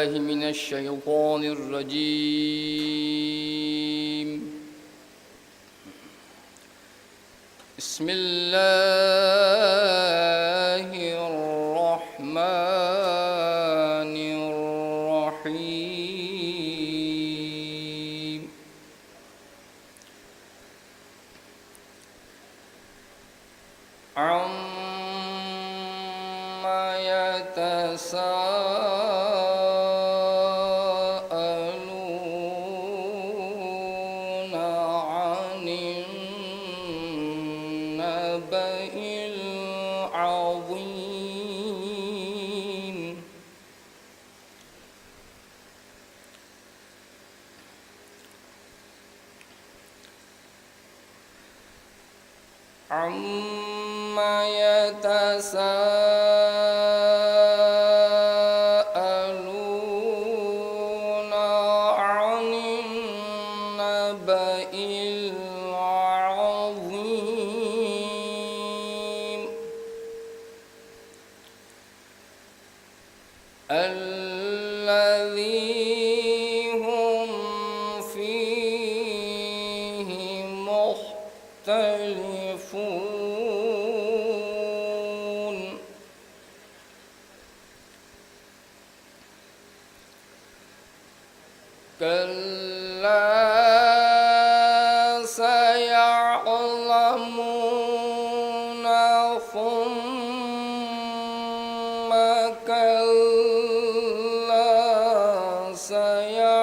بالله من الشيطان الرجيم. بسم الله الرحمن الرحيم. عما يتساءلون عن النبأ العظيم. عما يتساءلون عن النبأ العظيم الذي هم فيه مختلفون. كلا سيعلمون ثم كلا سيعلمون.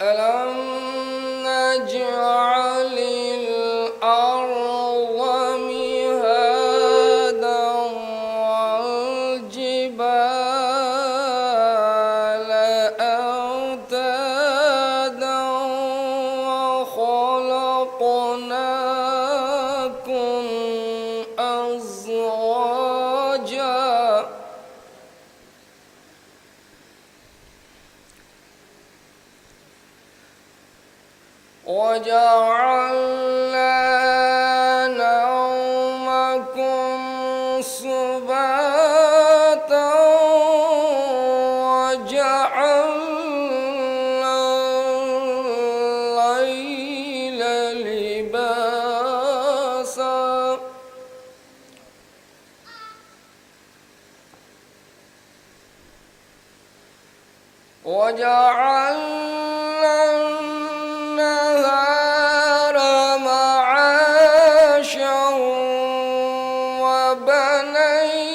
ألم نجعل الأرض مهادا والجبال أوتادا وخلقناكم أزواجا وجعلنا نومكم سباتا وجعلنا الليل لباسا وجعلنا النهار معاشا وبنينا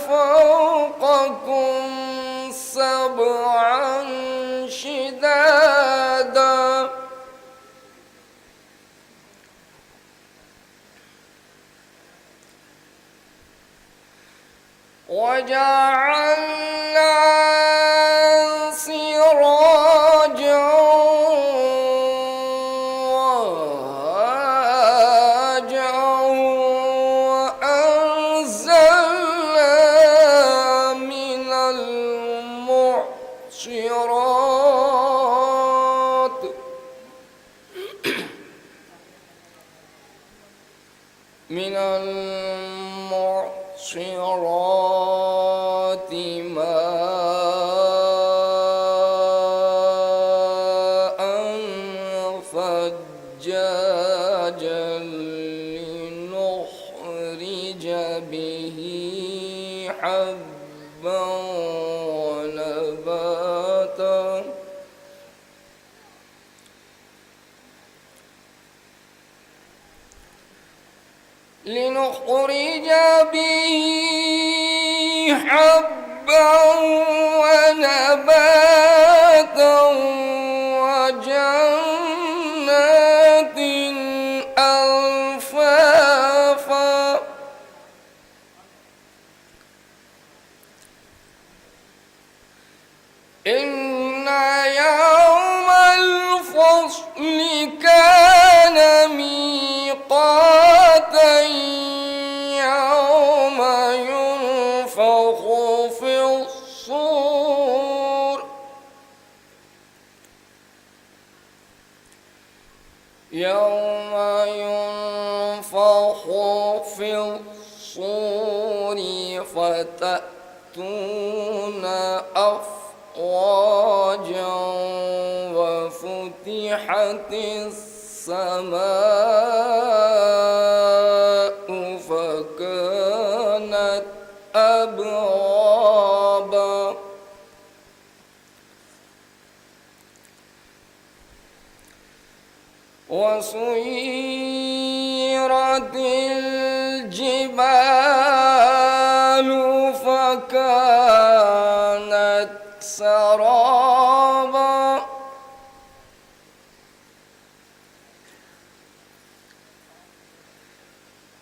فوقكم سبعا شدادا وجعلنا سراجا وهاجا وأنزلنا من المعصرات ماء ثجاجا لنخرج به حبا ونباتا لنخرج به حبا ونباتا وجنات ألفافا إن يوم الفصل كان ميقاتا يوم ينفخ في الصور يوم ينفخ في الصور فتأتون أفواجا وفتحت السماء فكانت أبوابا وسيرت الجبال فكانت سرابا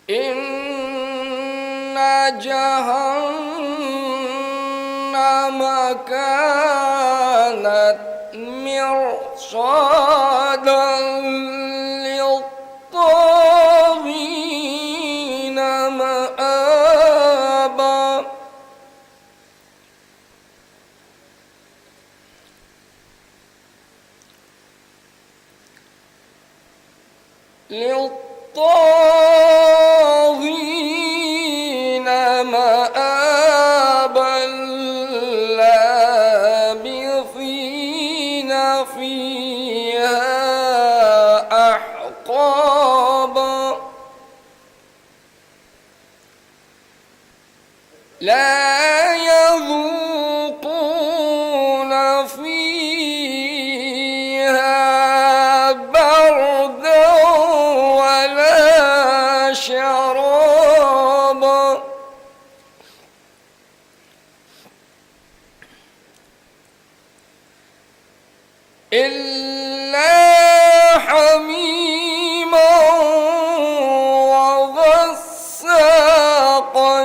إن جهنم كانت مرصادا للطاغين مآبا للطاغين مآبا لابثين فيها أحقابا لا يذوقون فيها بردا ولا شرابا إلا حميما وغساقا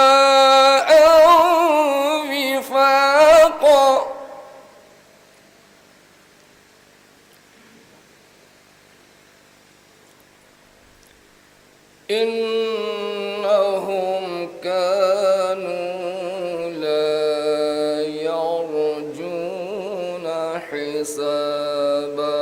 جزاء وفاقا إنهم كانوا لا يرجون حسابا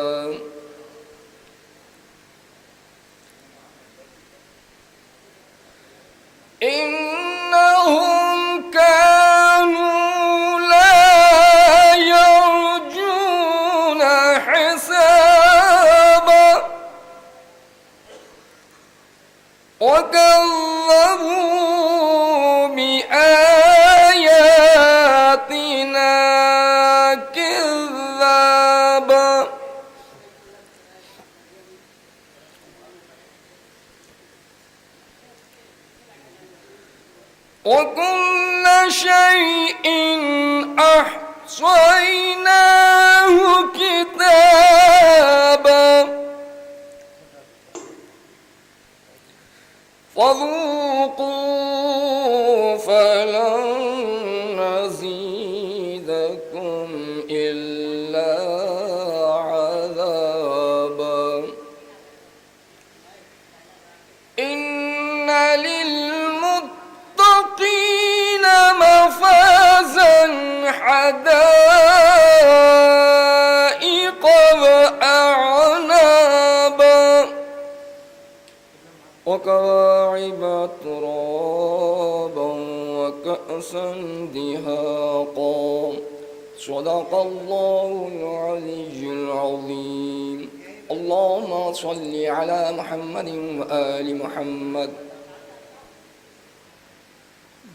إنهم كانوا لا يرجون حسابا وكذبوا بآياتنا كذابا وكل شيء أحصيناه كتابا فذوقوا فلن نزيدكم إلا عذابا إن للمتقين مفازا حدائق وأعنابا وكواعب ترابا وكأسا دهاقا صدق الله العلي العظيم اللهم صل على محمد وآل محمد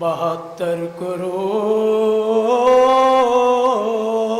72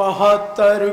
72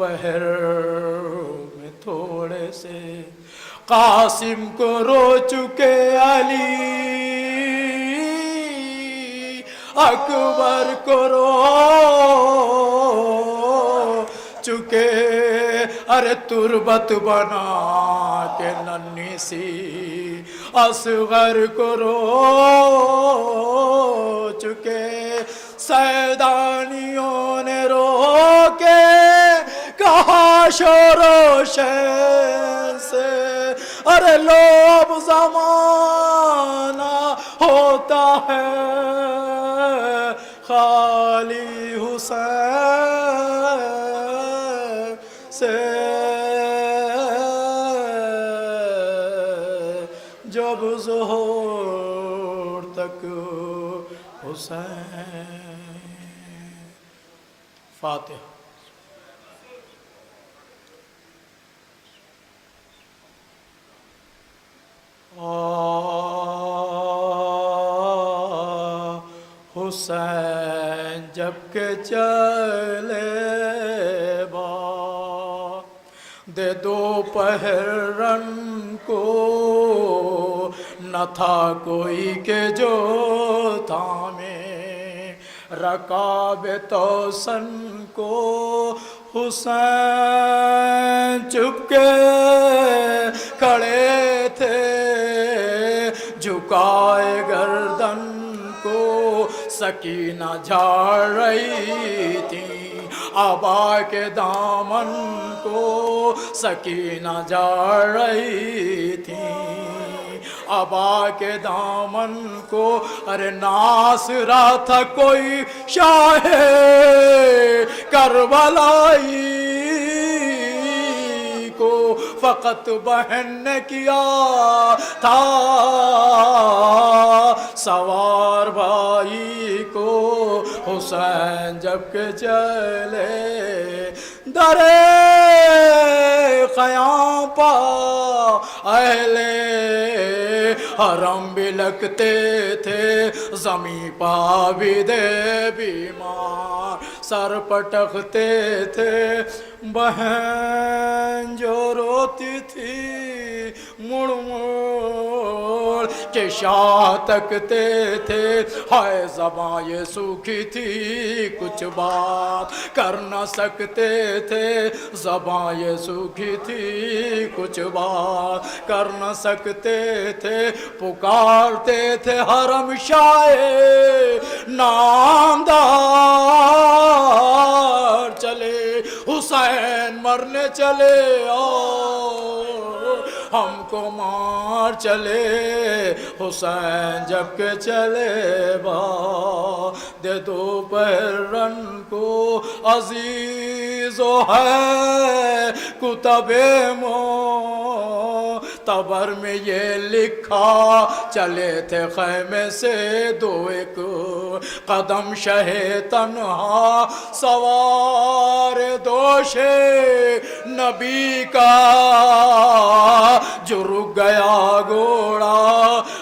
دوپہر میں تھوڑے سے قاسم کو رو چکے علی، اکبر کو رو چکے، ارے تربت بنا کے ننھی سی اصغر کو رو چکے، سیدانیوں نے رو کے کہا شور و شین سے، ارے لو اب زمانہ ہوتا ہے خالی حسین سے، جب ظہور تک حسین۔ فاتحہ۔ حسین جب کہ چلے بعد دوپہرن کو، نہ تھا کوئی کہ جو تھامے رکاب توسن کو، حسین چپ کے کھڑے تھے جھکائے گردن کو، سکینہ جھاڑ رہی تھی عبا کے دامن کو، سکینہ جھاڑ رہی تھی عبا کے دامن کو، ارے ناس رہا تھا کوئی شاہ کربلائی کو، فقط بہن نے کیا تھا سوار بھائی کو، حسین جب کہ چلے درے قیام پا اہل حرم بھی لگتے تھے، زمیں پا بھی دے بیمار سر پٹکتے تھے، بہن جو روتی تھی مڑ مڑ کے شاہ تکتے تھے، ہائے زباں یہ سوکھی تھی کچھ بات کر نہ سکتے تھے، زباں یہ سوکھی تھی کچھ بات کر نہ سکتے تھے، پکارتے تھے حرم شاہ نامدار چلے، حسین مرنے چلے اور ہم کو مار چلے، حسین جب کہ چلے بعد دوپہرن کو، عزیز و ہے کتب معتبر میں یہ لکھا، چلے تھے خیمے سے دو ایک قدم شہ تنہا، سوار دوش نبی کا جو رک گیا گھوڑا،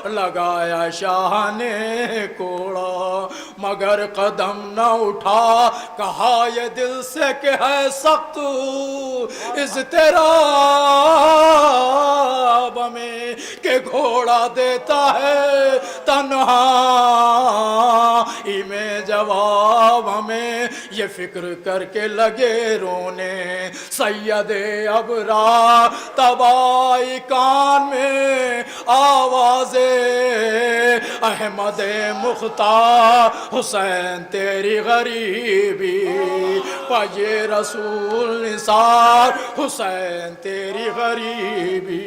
لگایا شاہ نے کوڑا مگر قدم نہ اٹھا، کہا یہ دل سے کہ ہے سخت اضطراب میں کہ گھوڑا دیتا ہے تنہا میں جواب ہمیں، یہ فکر کر کے لگے رونے سید ابرار، تبائی کان میں آواز احمد مختار، حسین تیری غریبی پاجے رسول نثار، حسین تیری غریبی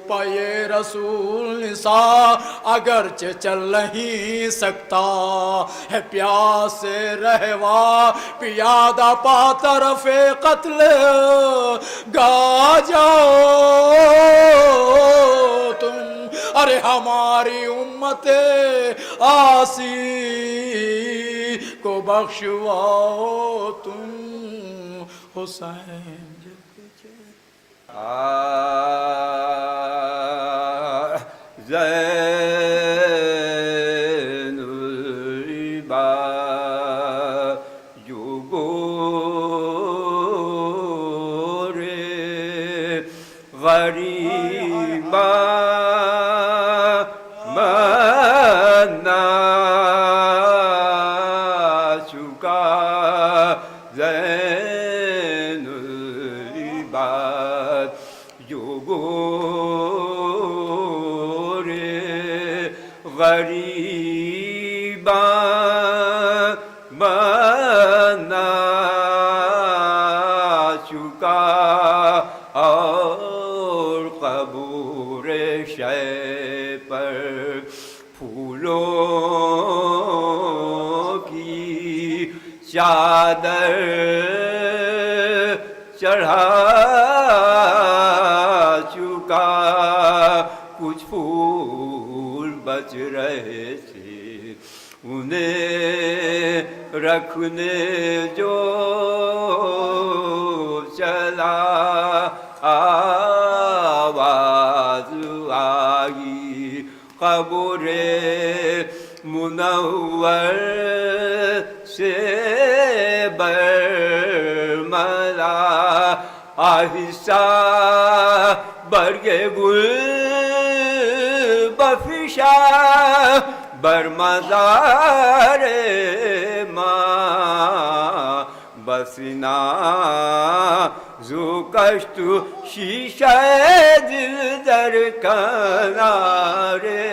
پائے رسول نثار، اگرچہ چل نہیں سکتا ہے پیاس سے رہوا، پیادہ پا طرف قتل گا جاؤ تم، ارے ہماری امت آسی کو بخشواؤ تم، حسین زین العباد جو چکا زین العباد جو گورے غریباں بنا چکا اور قبور شے پر پھولوں کی چادر چڑھا چکا کچھ پھول بچ رہے تھے انہیں رکھنے جو چلا آواز آئی قبر منور سے برملا آہستہ برگ گل بفشا برمزار ماں بسنا زو کشت شیشہ دل در کنارے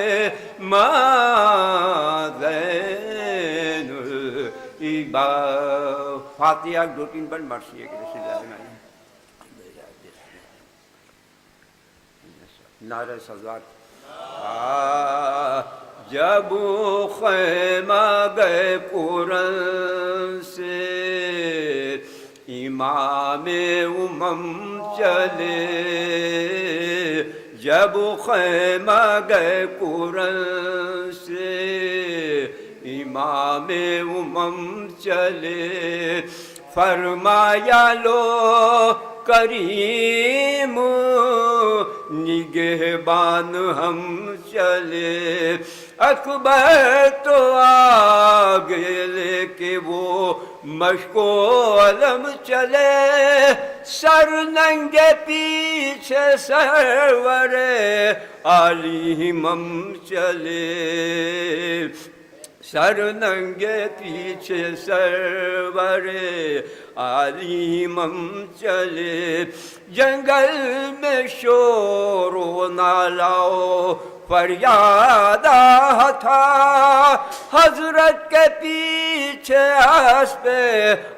ماں زین العباد فاتحہ 2-3 بار مرسی ہے کہ نعرہ سزاد جب خیمہ گئے قرآن سے امام امم چلے جب خیمہ گئے قرآن سے امام امم چلے فرمایا لو کریم نگہبان ہم چلے اکبر تو آگے لے کے وہ مشق و علم چلے سر ننگے پیچھے سرور عالی ہمم چلے سر ننگے پیچھے سرور عالی ہمم چلے جنگل میں شور و نالاؤ فریاد تھا حضرت کے پیچھے اسب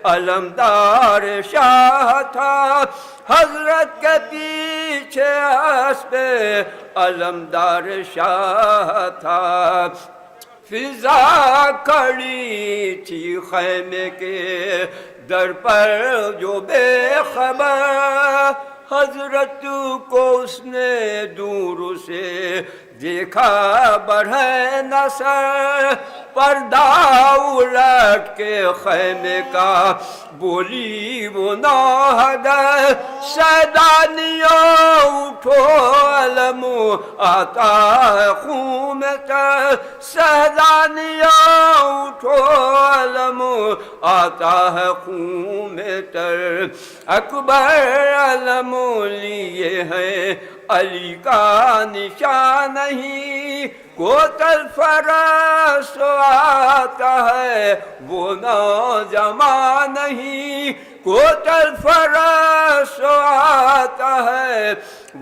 علمدار شاہ تھا حضرت کے پیچھے اسب علمدار شاہ تھا فضا کھڑی تھی خیمے کے در پر جو بے خبر حضرت کو اس نے دور سے دیکھا بڑھے نہ سر پردہ الٹ کے خیمے کا بولی وہ نوحگر سیدانیوں اٹھو علم آتا ہے خون میں تر سیدانیوں اٹھو علم آتا ہے خون میں تر اکبر علم لیے ہیں علی کا نشان نہیں کوتل فرس آتا ہے وہ نوجوان نہیں کوتل فرس آتا ہے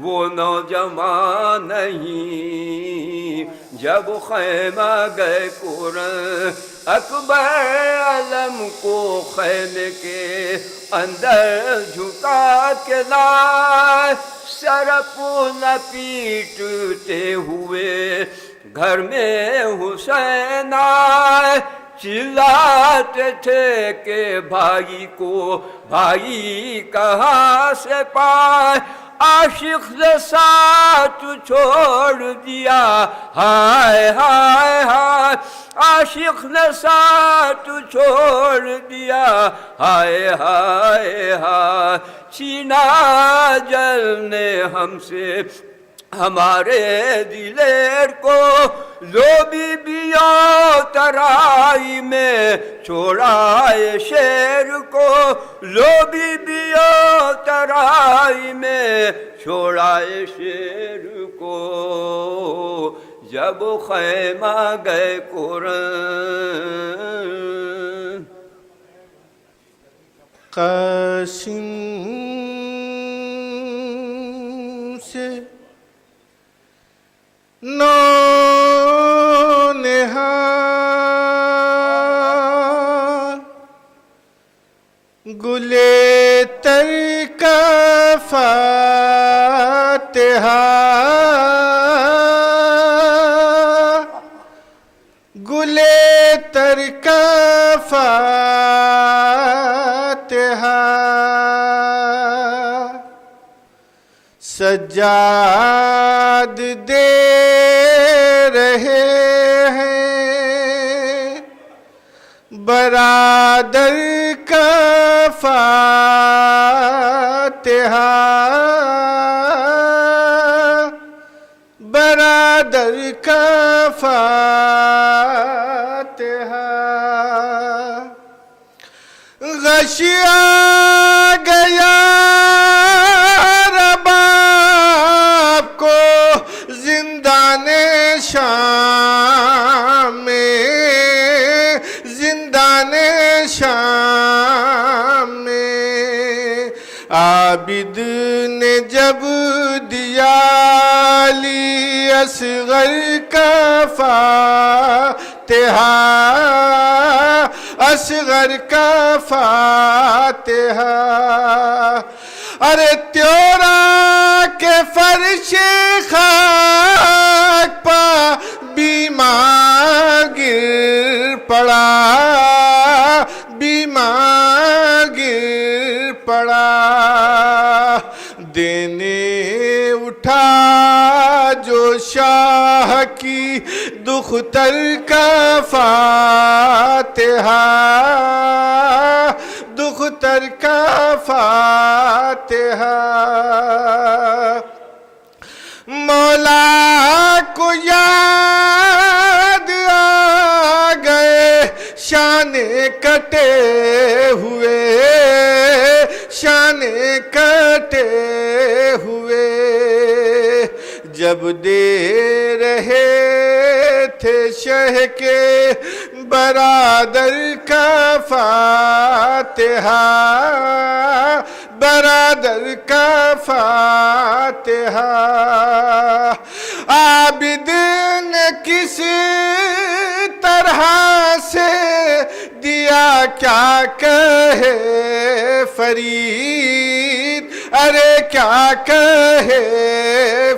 وہ نوجوان نہیں جب خیمہ گئے قرآن اکبر علم کو خیمے کے اندر جھکا کے لائے سر نہ پیٹتے ہوئے گھر میں حسین آئے چلاتے تھے کہ بھائی کو بھائی کہاں سے پائے عاشق نے ساتھ چھوڑ دیا ہائے ہائے ہائے عاشق نے ساتھ چھوڑ دیا ہائے ہائے ہائے چھینا جل نے ہم سے ہمارے دلیر کو لو بیبیوں ترائی میں چھوڑائے شیر کو لو بیبیوں ترائی میں چھوڑائے شیر کو جب خیمہ گئے قرآن قاسم سے نونہار گلے تر کا فاتحہ گلے تر کا فاتحہ سجاد دے رہے ہیں برادر کا فاتحہ برادر کا فاتحہ غشیا گیا رباب کو زندان شام میں زندان شام میں عابد نے جب دیا علی اصغر کا فاتحہ اصغر کا فاتحہ ارے تیورا کے فرش خاک پا بیمار گر پڑا بیمار گر پڑا دینے اٹھا جو شاہ کی دختر کا فاتحہ دختر کا فاتحہ مولا کو یاد آ گئے شان کٹے ہوئے شان کٹے ہوئے جب دے رہے تھے شہ کے برادر کا فاتحہ برادر کا فاتحہ عابد نے کس طرح سے دیا کیا کہے فرید ارے کیا کہے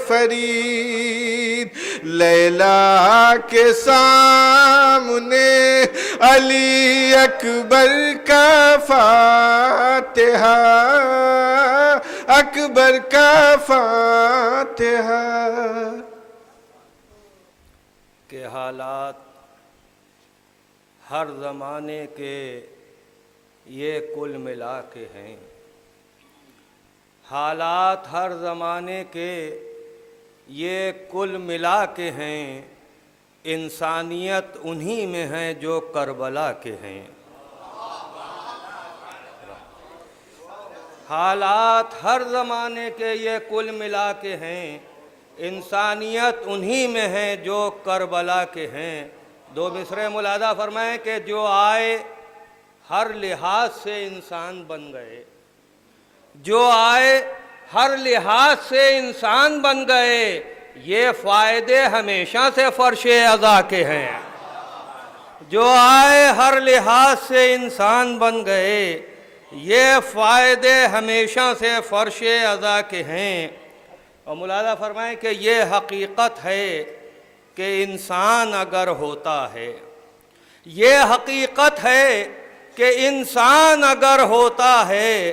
فرید لیلا کے سامنے علی اکبر کا فاتحہ اکبر کا فاتحہ کہ حالات ہر زمانے کے یہ کل ملا کے ہیں حالات ہر زمانے کے یہ کل ملا کے ہیں انسانیت انہی میں ہے جو کربلا کے ہیں حالات ہر زمانے کے یہ کل ملا کے ہیں انسانیت انہی میں ہے جو کربلا کے ہیں دو مصرعے ملاحظہ فرمائیں کہ جو آئے ہر لحاظ سے انسان بن گئے جو آئے ہر لحاظ سے انسان بن گئے یہ فائدے ہمیشہ سے فرش عزا کے ہیں جو آئے ہر لحاظ سے انسان بن گئے یہ فائدے ہمیشہ سے فرش عزا کے ہیں اور ملاحظہ فرمائیں کہ یہ حقیقت ہے کہ انسان اگر ہوتا ہے یہ حقیقت ہے کہ انسان اگر ہوتا ہے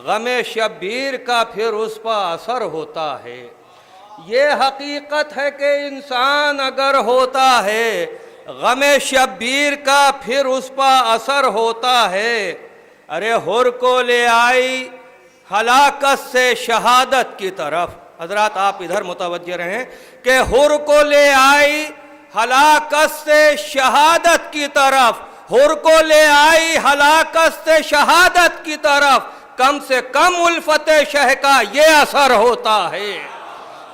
غم شبیر کا پھر اس پر اثر ہوتا ہے یہ حقیقت ہے کہ انسان اگر ہوتا ہے غم شبیر کا پھر اس پر اثر ہوتا ہے ارے حر کو لے آئی ہلاکت سے شہادت کی طرف حضرات آپ ادھر متوجہ رہیں کہ حر کو لے آئی ہلاکت سے شہادت کی طرف حر کو لے آئی ہلاکت سے شہادت کی طرف کم سے کم الفت شہ کا یہ اثر ہوتا ہے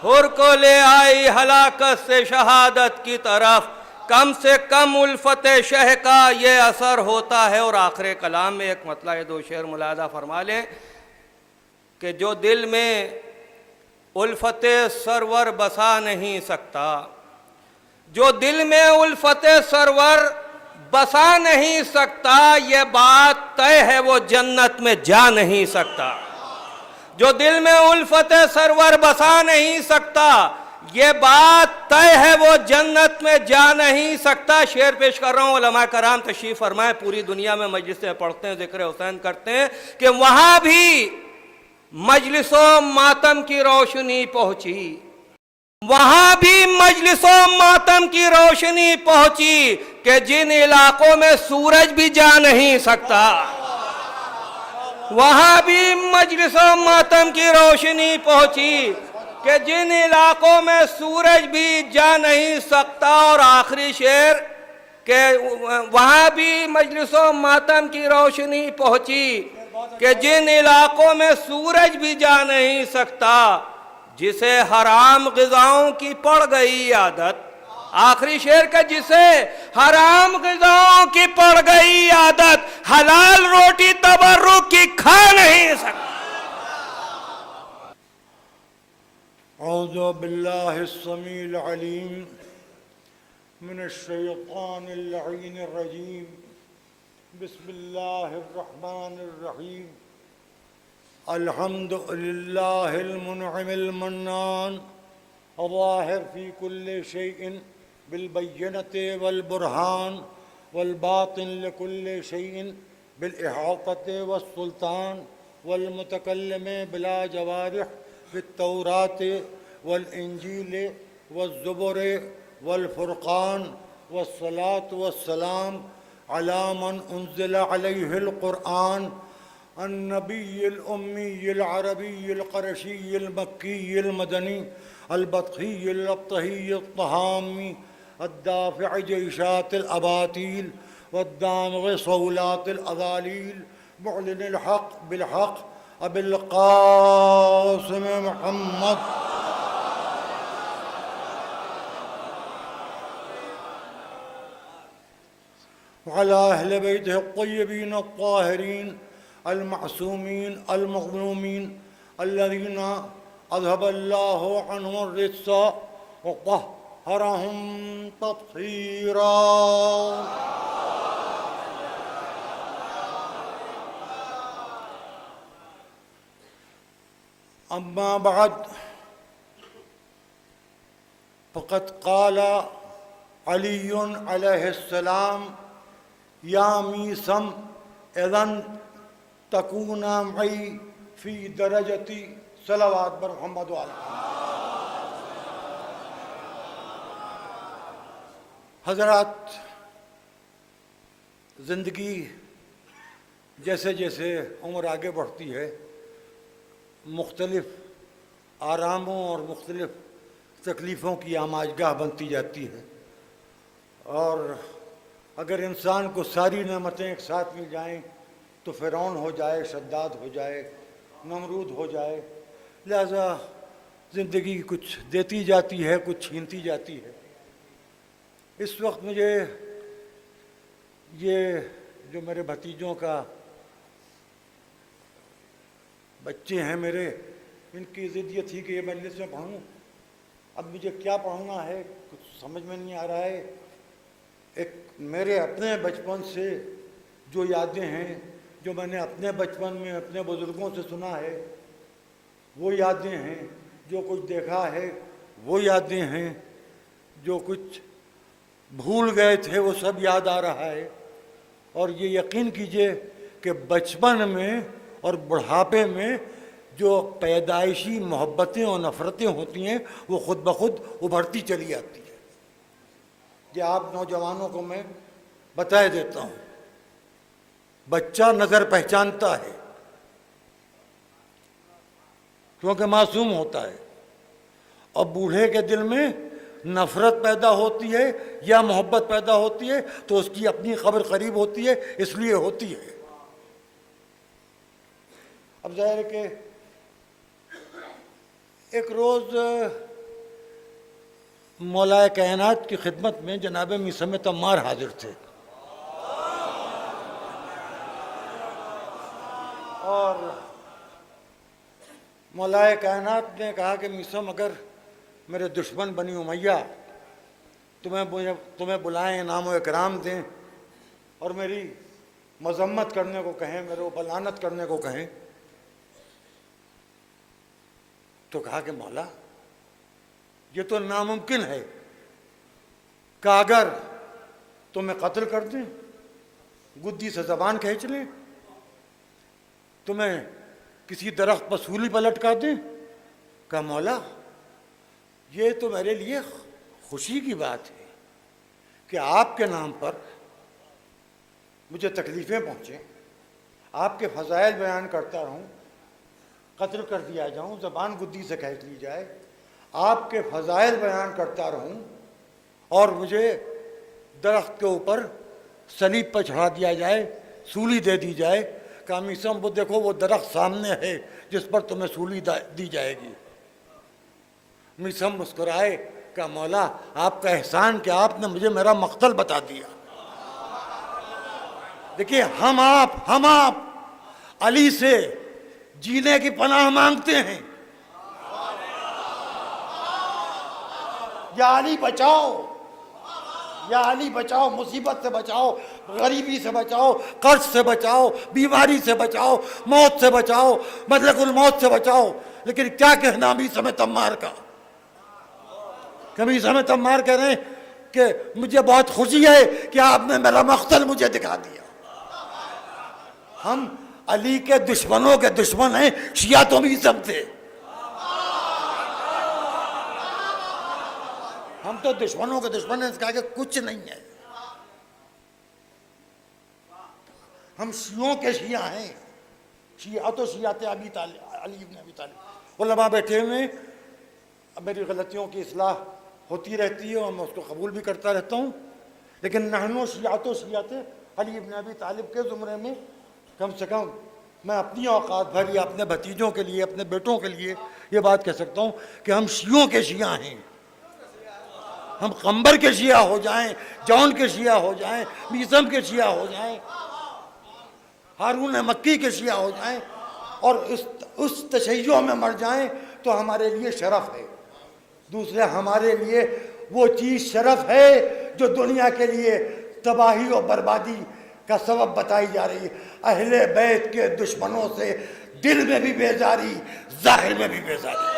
حر کو لے آئی ہلاکت سے شہادت کی طرف کم سے کم الفت شہ کا یہ اثر ہوتا ہے۔ اور آخر کلام میں ایک مطلع یہ دو شعر ملاحظہ فرما لیں کہ جو دل میں الفت سرور بسا نہیں سکتا، جو دل میں الفت سرور بسا نہیں سکتا، یہ بات طے ہے وہ جنت میں جا نہیں سکتا۔ جو دل میں الفت سرور بسا نہیں سکتا، یہ بات طے ہے وہ جنت میں جا نہیں سکتا۔ شعر پیش کر رہا ہوں، علماء کرام تشریف فرمائیں، پوری دنیا میں مجلسیں پڑھتے ہیں، ذکر حسین کرتے ہیں کہ وہاں بھی مجلس و ماتم کی روشنی پہنچی، وہاں بھی مجلس و ماتم کی روشنی پہنچی کہ جن علاقوں میں سورج بھی جا نہیں سکتا، وہاں بھی مجلس و ماتم کی روشنی پہنچی کہ جن علاقوں میں سورج بھی جا نہیں سکتا۔ اور آخری شعر کہ وہاں بھی مجلس و ماتم کی روشنی پہنچی کہ جن علاقوں میں سورج بھی جا نہیں سکتا، جسے حرام غذاؤں کی پڑ گئی عادت۔ آخری شعر کا جسے حرام غذاؤں کی پڑ گئی عادت، حلال روٹی تبرک کی کھا نہیں سکتا۔ اعوذ باللہ السمیع العلیم من الشیطان اللعین الرجیم، بسم اللہ الرحمن الرحیم، الحمد للہ المنعم المنان، الظاہر فی کل شیء بالبینۃ والبرہان، والباطن لکل شیء بالاحاطۃ والسلطان، والمتکلم بلا جوارح بالتوراۃ والانجیل والزبر والفرقان، والصلاة والسلام علی من انزل علیہ القرآن، النبی الأمی العربی القرشی المکی المدنی البطحی الابطحی الطہامی الدافع جیشات الاباطیل والدامغ صولات الاذالیل، معلن الحق بالحق ابی القاسم محمد وعلى أهل بيته الطيبين الطاهرين المعصومين المظلومين الذين أذهب الله عنهم الرجس وطهرهم تطهيرا۔ أما بعد، فقد قال علي عليه السلام: یا میثم اذن تکون معی فی درجتی، صلوات بر محمد وعلی۔ حضرات، زندگی جیسے جیسے عمر آگے بڑھتی ہے، مختلف آراموں اور مختلف تکلیفوں کی آماجگاہ بنتی جاتی ہے، اور اگر انسان کو ساری نعمتیں ایک ساتھ مل جائیں تو فرعون ہو جائے، شداد ہو جائے، نمرود ہو جائے۔ لہذا زندگی کچھ دیتی جاتی ہے، کچھ چھینتی جاتی ہے۔ اس وقت مجھے یہ جو میرے بھتیجوں کا بچے ہیں میرے، ان کی ضد یہ تھی کہ یہ مجلس میں پڑھوں۔ اب مجھے کیا پڑھنا ہے کچھ سمجھ میں نہیں آ رہا ہے۔ ایک میرے اپنے بچپن سے جو یادیں ہیں، جو میں نے اپنے بچپن میں اپنے بزرگوں سے سنا ہے، وہ یادیں ہیں۔ جو کچھ دیکھا ہے وہ یادیں ہیں۔ جو کچھ بھول گئے تھے وہ سب یاد آ رہا ہے۔ اور یہ یقین کیجئے کہ بچپن میں اور بڑھاپے میں جو پیدائشی محبتیں اور نفرتیں ہوتی ہیں وہ خود بخود ابھرتی چلی آتی ہیں۔ یہ آپ نوجوانوں کو میں بتائے دیتا ہوں۔ بچہ نظر پہچانتا ہے کیونکہ معصوم ہوتا ہے، اور بوڑھے کے دل میں نفرت پیدا ہوتی ہے یا محبت پیدا ہوتی ہے تو اس کی اپنی خبر قریب ہوتی ہے، اس لیے ہوتی ہے۔ اب ظاہر ہے کہ ایک روز مولا کائنات کی خدمت میں جناب میثم تمار حاضر تھے، اور مولا کائنات نے کہا کہ میثم اگر میرے دشمن بنی امیہ تمہیں بلائیں، انعام و اکرام دیں اور میری مذمت کرنے کو کہیں، میرے اوپر لعنت کرنے کو کہیں، تو کہا کہ مولا یہ تو ناممکن ہے کہ اگر تمہیں قتل کر دیں، گدی سے زبان کھینچ لیں، تمہیں کسی درخت پر سولی پر لٹکا دیں۔ کہا مولا یہ تو میرے لیے خوشی کی بات ہے کہ آپ کے نام پر مجھے تکلیفیں پہنچیں، آپ کے فضائل بیان کرتا رہوں، قتل کر دیا جاؤں، زبان گدی سے کھینچ لی جائے، آپ کے فضائل بیان کرتا رہوں اور مجھے درخت کے اوپر صلیب پر چڑھا دیا جائے، سولی دے دی جائے۔ کہ میثم وہ دیکھو وہ درخت سامنے ہے جس پر تمہیں سولی دی جائے گی۔ میثم مسکرائے کہ مولا آپ کا احسان کہ آپ نے مجھے میرا مقتل بتا دیا۔ دیکھیے ہم آپ علی سے جینے کی پناہ مانگتے ہیں، یا علی بچاؤ، یا علی بچاؤ، مصیبت سے بچاؤ، غریبی سے بچاؤ، قرض سے بچاؤ، بیماری سے بچاؤ، موت سے بچاؤ، ملک الموت سے بچاؤ۔ لیکن کیا کہنا میثم تمار کا؟ کہ میثم تمار کہہ رہے ہیں کہ مجھے بہت خوشی ہے کہ آپ نے میرا مقتل مجھے دکھا دیا۔ ہم علی کے دشمنوں کے دشمن ہیں، شیعہ تو میثم تھے، ہم تو دشمنوں کے دشمن ہیں، اس کا کہ کچھ نہیں ہے، ہم شیعوں کے شیعہ ہیں، شیعہ تو شیعہ ابی طالب، علی ابن ابی طالب۔ علماء بیٹھے ہوئے، میری غلطیوں کی اصلاح ہوتی رہتی ہے اور میں اس کو قبول بھی کرتا رہتا ہوں، لیکن نحن شیعہ علی ابن ابی طالب کے زمرے میں کم سے کم میں اپنی اوقات بھر یا اپنے بھتیجوں کے لیے، اپنے بیٹوں کے لیے یہ بات کہہ سکتا ہوں کہ ہم شیعوں کے شیعہ ہیں۔ ہم قمبر کے شیعہ ہو جائیں، جون کے شیعہ ہو جائیں، میثم کے شیعہ ہو جائیں، ہارون مکی کے شیعہ ہو جائیں اور اس تشیع میں مر جائیں تو ہمارے لیے شرف ہے۔ دوسرے ہمارے لیے وہ چیز شرف ہے جو دنیا کے لیے تباہی اور بربادی کا سبب بتائی جا رہی ہے۔ اہل بیت کے دشمنوں سے دل میں بھی بیزاری، ظاہر میں بھی بیزاری۔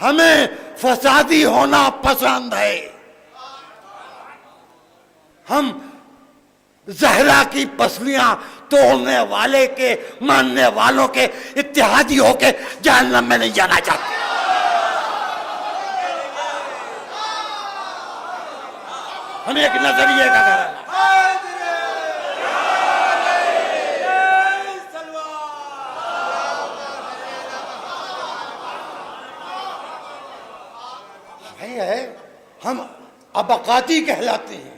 ہمیں فسادی ہونا پسند ہے، ہم زہرا کی پسلیاں توڑنے والے کے، ماننے والوں کے اتحادی ہو کے جہنم میں نہیں جانا چاہتے۔ ہمیں ایک نظریے کا گھرانا، ہے ہم ابقاتی کہلاتے ہیں۔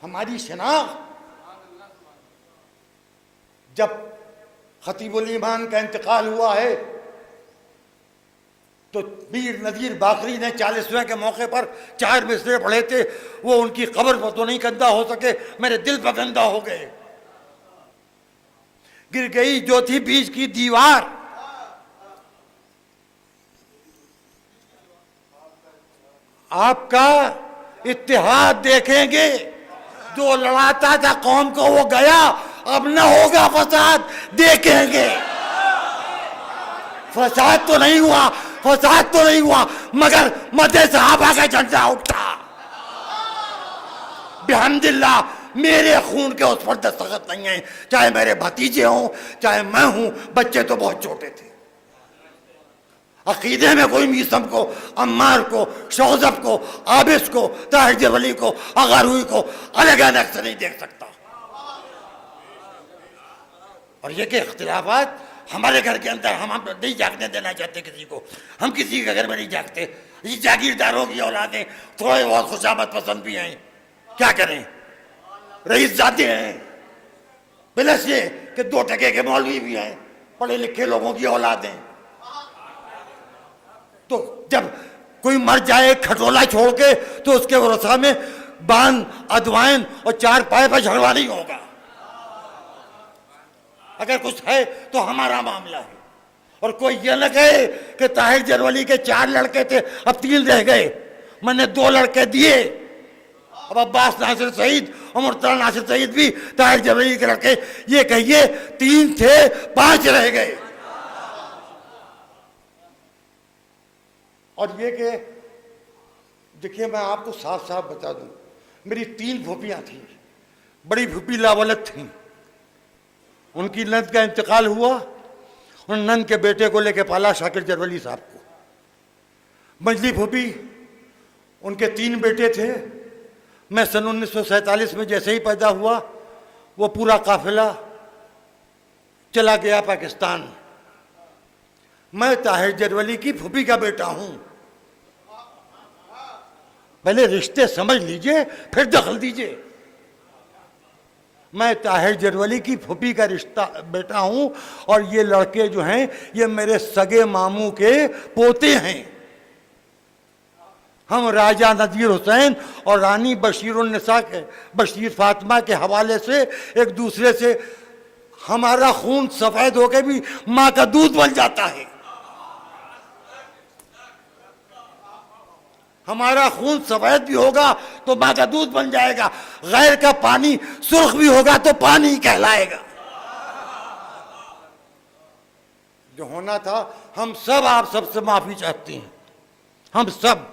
ہماری شناخت جب خطیب الایمان کا انتقال ہوا ہے تو میر نذیر باقری نے 40ویں کے موقع پر 4 مصرے پڑھے تھے، وہ ان کی قبر پر تو نہیں گندہ ہو سکے، میرے دل پر گندہ ہو گئے۔ گر گئی جو تھی بیچ کی دیوار، آپ کا اتحاد دیکھیں گے، جو لڑاتا تھا قوم کو وہ گیا، اب نہ ہوگا فساد، دیکھیں گے۔ فساد تو نہیں ہوا مگر مدح صحابہ کا جھنڈا اٹھا۔ بحمداللہ میرے خون کے اس پر دستخط نہیں ہیں، چاہے میرے بھتیجے ہوں چاہے میں ہوں، بچے تو بہت چھوٹے تھے۔ عقیدے میں کوئی میثم کو، عمار کو، شوذب کو، عابس کو، طاہر جبلی کو، اغاروی کو الگ الگ سے نہیں دیکھ سکتا۔ اور یہ کہ اختلافات ہمارے گھر کے اندر ہم نہیں جاگنے دینا چاہتے کسی کو، ہم کسی کے گھر میں نہیں جاگتے۔ یہ جاگیرداروں کی اولادیں تھوڑے بہت خوشامد پسند بھی ہیں، کیا کریں، رئیس زادے ہیں، پلس یہ کہ 2 ٹکے کے مولوی بھی ہیں، پڑھے لکھے لوگوں کی اولادیں، تو جب کوئی مر جائے کھٹولا چھوڑ کے تو اس کے ورثہ میں بان ادوائن اور 4 پائے پر جھگڑا نہیں ہوگا. اگر کچھ ہے تو ہمارا معاملہ ہے. اور کوئی یہ نہ کہے کہ طاہر جرولی کے 4 لڑکے تھے اب 3 رہ گئے, میں نے 2 لڑکے دیے. اب عباس ناصر سعید اور مرتضی ناصر سعید بھی طاہر جرولی کے لڑکے, یہ کہیے 3 تھے 5 رہ گئے. اور یہ کہ دیکھیے میں آپ کو صاف صاف بتا دوں, میری 3 پھوپھیاں تھیں. بڑی پھوپھی لاولد تھیں, ان کی نند کا انتقال ہوا, ان نند کے بیٹے کو لے کے پالا شاکر جرولی صاحب کو. منجلی پھوپھی, ان کے 3 بیٹے تھے. میں سن 1947 میں جیسے ہی پیدا ہوا وہ پورا قافلہ چلا گیا پاکستان. میں طاہر جرولی کی پھوپھی کا بیٹا ہوں. پہلے رشتے سمجھ لیجئے پھر دخل دیجئے. میں طاہر جرولی کی پھوپھی کا رشتہ بیٹا ہوں, اور یہ لڑکے جو ہیں یہ میرے سگے ماموں کے پوتے ہیں. ہم راجہ نذیر حسین اور رانی بشیر النساء کے بشیر فاطمہ کے حوالے سے ایک دوسرے سے ہمارا خون سفید ہو کے بھی ماں کا دودھ بن جاتا ہے. ہمارا خون سفید بھی ہوگا تو ماں کا دودھ بن جائے گا, غیر کا پانی سرخ بھی ہوگا تو پانی کہلائے گا. جو ہونا تھا ہم سب آپ سب سے معافی چاہتے ہیں, ہم سب.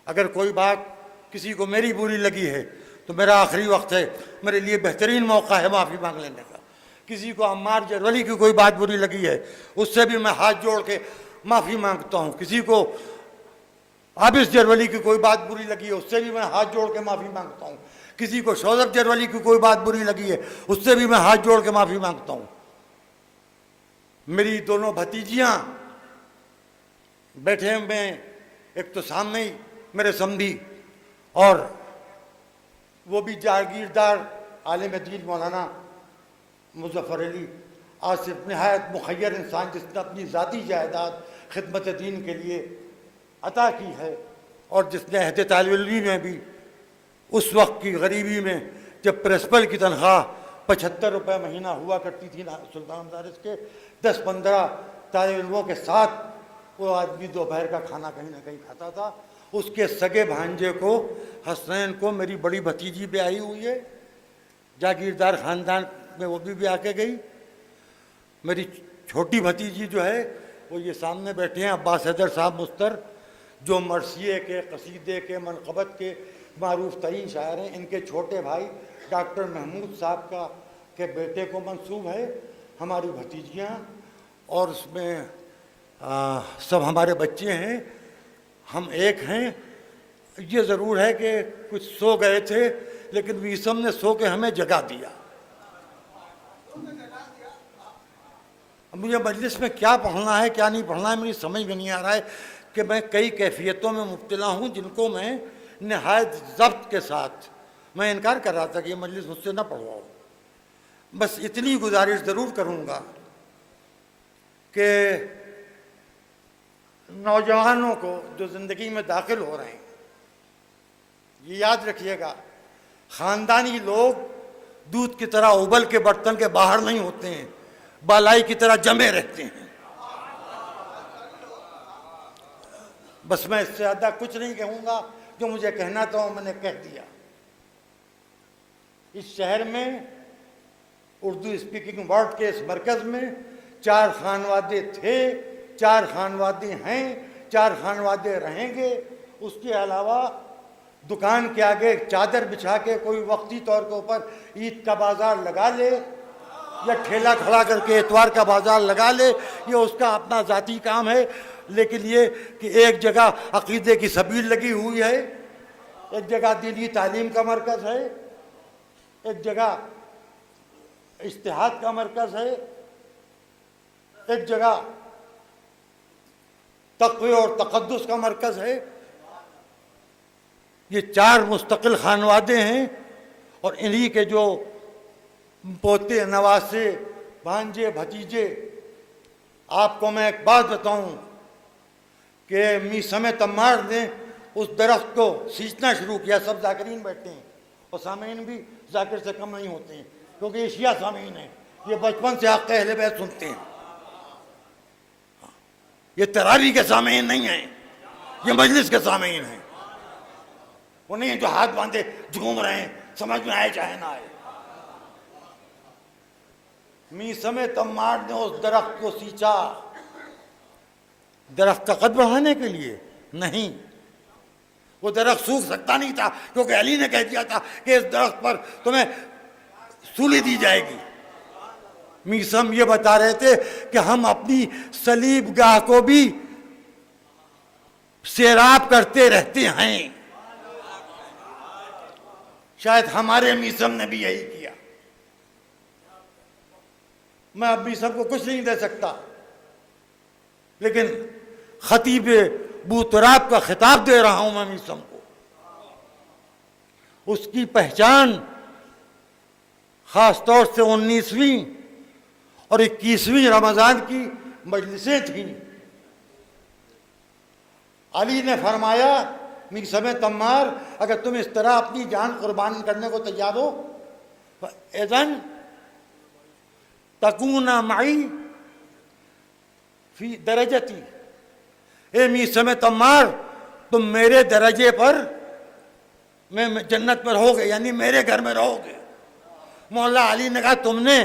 اگر کوئی بات کسی کو میری بری لگی ہے تو میرا آخری وقت ہے, میرے لیے بہترین موقع ہے معافی مانگ لینے کا. کسی کو عمار جرولی کی کوئی بات بری لگی ہے اس سے بھی میں ہاتھ جوڑ کے معافی مانگتا ہوں. کسی کو عابس جرولی کی کوئی بات بری لگی ہے اس سے بھی میں ہاتھ جوڑ کے معافی مانگتا ہوں. کسی کو شوذب جرولی کی کوئی بات بری لگی ہے اس سے بھی میں ہاتھ جوڑ کے معافی مانگتا ہوں. میری دونوں بھتیجیاں بیٹھے میں, ایک تو سامنے ہی میرے سمدھی, اور وہ بھی جاگیردار عالم دین مولانا مظفر علی آصف, نہایت مخیر انسان جس نے اپنی ذاتی جائیداد خدمت دین کے لیے عطا کی ہے, اور جس نے عہد طالب علمی میں بھی اس وقت کی غریبی میں جب پرنسپل کی تنخواہ 75 روپے مہینہ ہوا کرتی تھی سلطان مدارس کے, 10-15 طالب علموں کے ساتھ وہ آدمی دوپہر کا کھانا کہیں نہ کہیں کھاتا تھا. اس کے سگے بھانجے کو حسنین کو میری بڑی بھتیجی بھی آئی ہوئی ہے, جاگیردار خاندان میں وہ بھی آ کے گئی. میری چھوٹی بھتیجی جو ہے وہ یہ سامنے بیٹھے ہیں, عباس حیدر صاحب مستر, جو مرثیے کے, قصیدے کے, منقبت کے معروف ترین شاعر ہیں. ان کے چھوٹے بھائی ڈاکٹر محمود صاحب کا کے بیٹے کو منسوب ہے. ہماری بھتیجیاں اور اس میں سب ہمارے بچے ہیں, ہم ایک ہیں. یہ ضرور ہے کہ کچھ سو گئے تھے لیکن ویسم نے سو کے ہمیں جگا دیا. مجھے مجلس میں کیا پڑھنا ہے کیا نہیں پڑھنا ہے میری سمجھ میں نہیں آ رہا ہے, کہ میں کئی کیفیتوں میں مبتلا ہوں جن کو میں نہایت ضبط کے ساتھ, میں انکار کر رہا تھا کہ یہ مجلس مجھ سے نہ پڑھواؤ. بس اتنی گزارش ضرور کروں گا کہ نوجوانوں کو جو زندگی میں داخل ہو رہے ہیں, یہ یاد رکھیے گا, خاندانی لوگ دودھ کی طرح ابل کے برتن کے باہر نہیں ہوتے ہیں, بالائی کی طرح جمے رہتے ہیں. بس میں اس سے زیادہ کچھ نہیں کہوں گا, جو مجھے کہنا تھا وہ میں نے کہہ دیا. اس شہر میں اردو اسپیکنگ ورڈ کے اس مرکز میں 4 خانوادے تھے, 4 خانوادے ہیں, 4 خانوادے رہیں گے. اس کے علاوہ دکان کے آگے چادر بچھا کے کوئی وقتی طور کے اوپر عید کا بازار لگا لے یا ٹھیلا کھڑا کر کے اتوار کا بازار لگا لے, یہ اس کا اپنا ذاتی کام ہے. لیکن یہ کہ ایک جگہ عقیدے کی سبیل لگی ہوئی ہے, ایک جگہ دینی تعلیم کا مرکز ہے, ایک جگہ اجتہاد کا مرکز ہے, ایک جگہ تقوی اور تقدس کا مرکز ہے. یہ 4 مستقل خانوادے ہیں, اور انہی کے جو پوتے نواسے بھانجے بھتیجے. آپ کو میں ایک بات بتاؤں کہ میثم تمار نے اس درخت کو سینچنا شروع کیا. سب ذاکرین بیٹھتے ہیں اور سامعین بھی ذاکر سے کم نہیں ہوتے ہیں کیونکہ یہ شیعہ سامعین ہیں, یہ بچپن سے حق اہل بیت سنتے ہیں. یہ تراویح کے سامعین نہیں ہیں, یہ مجلس کے سامعین ہیں. وہ نہیں جو ہاتھ باندھے جھوم رہے ہیں, سمجھ میں آئے چاہے نہ آئے. میثم تمار نے اس درخت کو سینچا. درخت کا قد بڑھانے کے لیے نہیں, وہ درخت سوکھ سکتا نہیں تھا کیونکہ علی نے کہہ دیا تھا کہ اس درخت پر تمہیں سولی دی جائے گی. میثم یہ بتا رہے تھے کہ ہم اپنی صلیب گاہ کو بھی سیراب کرتے رہتے ہیں. شاید ہمارے میثم نے بھی یہی کیا. میں اب میثم کو کچھ نہیں دے سکتا, لیکن خطیب بوتراب کا خطاب دے رہا ہوں میں میثم کو. اس کی پہچان خاص طور سے 19ویں اور 21ویں رمضان کی مجلسیں تھیں. علی نے فرمایا میثم تمار اگر تم اس طرح اپنی جان قربان کرنے کو تیار ہو اذن تکون معی فی درجتی, اے میثم تمار تم میرے درجے پر میں جنت میں رہو گے, یعنی میرے گھر میں رہو گے. مولا علی نے کہا تم نے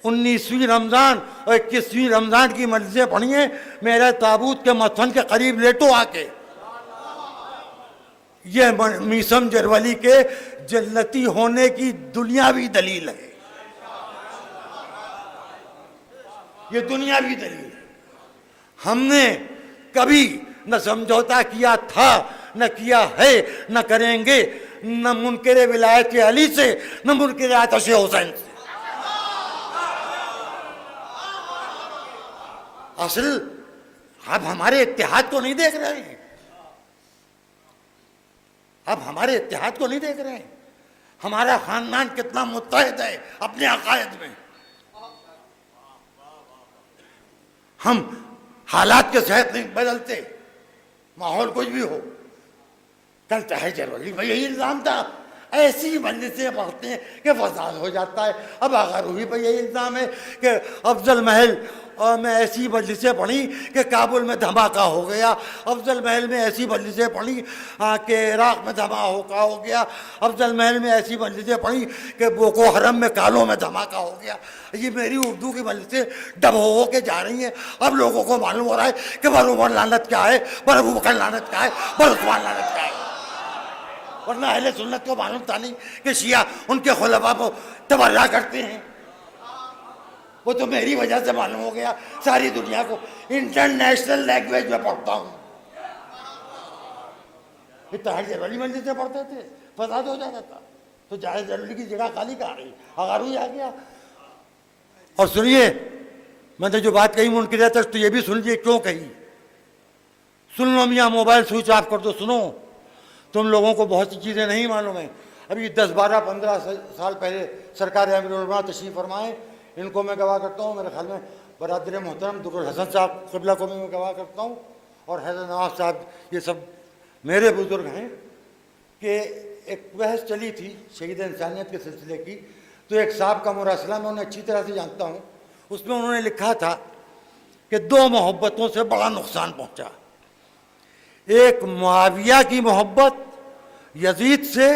19ویں رمضان اور 21ویں رمضان کی مجلسیں پڑھی ہیں, میرے تابوت کے مدفن کے قریب لیٹو آ کے. یہ میثم جرولی کے جنتی ہونے کی دنیاوی دلیل ہے, یہ دنیاوی دلیل ہے. ہم نے کبھی نہ سمجھوتا کیا تھا, نہ کیا ہے, نہ کریں گے, نہ منکر ولایت علی سے, نہ منکر آتش حسین سے. اصل اب ہمارے اتحاد کو نہیں دیکھ رہے ہیں, اب ہمارے اتحاد کو نہیں دیکھ رہے ہیں. ہمارا خاندان کتنا متحد ہے اپنے عقائد میں. ہم حالات کے صحت نہیں بدلتے, ماحول کچھ بھی ہو. کل طاہر جرولی میں یہی الزام تھا, ایسی مجلسیں پڑھتے ہیں کہ فساد ہو جاتا ہے. اب آغا روحی پہ یہی الزام ہے کہ افضل محل میں ایسی مجلسیں پڑھی کہ کابل میں دھماکہ ہو گیا, افضل محل میں ایسی مجلسیں پڑھی کہ عراق میں دھماکہ ہو گیا, افضل محل میں ایسی مجلسیں پڑھی کہ بوکو حرم میں کالوں میں دھماکہ ہو گیا. یہ میری اردو کی مجلسیں ڈب ہو کے جا رہی ہیں. اب لوگوں کو معلوم ہو رہا ہے کہ بر عمر لعنت کیا ہے, بر ابو بکر لعنت کیا ہے, بر عثمان لعنت کیا ہے. ورنہ اہل سنت کو معلوم تھا نہیں کہ شیعہ ان کے خلفاء کو تبرہ کرتے ہیں. وہ تو میری وجہ سے معلوم ہو گیا ساری دنیا کو. انٹرنیشنل لینگویج میں پڑھتا ہوں. طاہر جرولی مجلس سے پڑھتے تھے, فساد ہو جاتا تھا. تو طاہر جرولی کی جگہ خالی کہاں رہی, آغاروی آ گیا. اور سنیے, میں نے جو بات کہی منکر تک تو یہ بھی سن لیجیے کیوں کہی. سن لو میاں, موبائل سوئچ آف کر دو, سنو. تم لوگوں کو بہت سی چیزیں نہیں معلوم ہیں. ابھی 10 12 15 سال پہلے سرکار امیر العلماء تشریف فرمائے, ان کو میں گواہ کرتا ہوں. میرے خیال میں برادر محترم دکرالحسن صاحب قبلہ کو بھی میں گواہ کرتا ہوں, اور حیدر نواز صاحب, یہ سب میرے بزرگ ہیں. کہ ایک بحث چلی تھی شہید انسانیت کے سلسلے کی, تو ایک صاحب کا مراسلہ میں انہیں اچھی طرح سے جانتا ہوں. اس میں انہوں نے لکھا تھا کہ 2 محبتوں سے بڑا نقصان پہنچا. ایک معاویہ کی محبت یزید سے,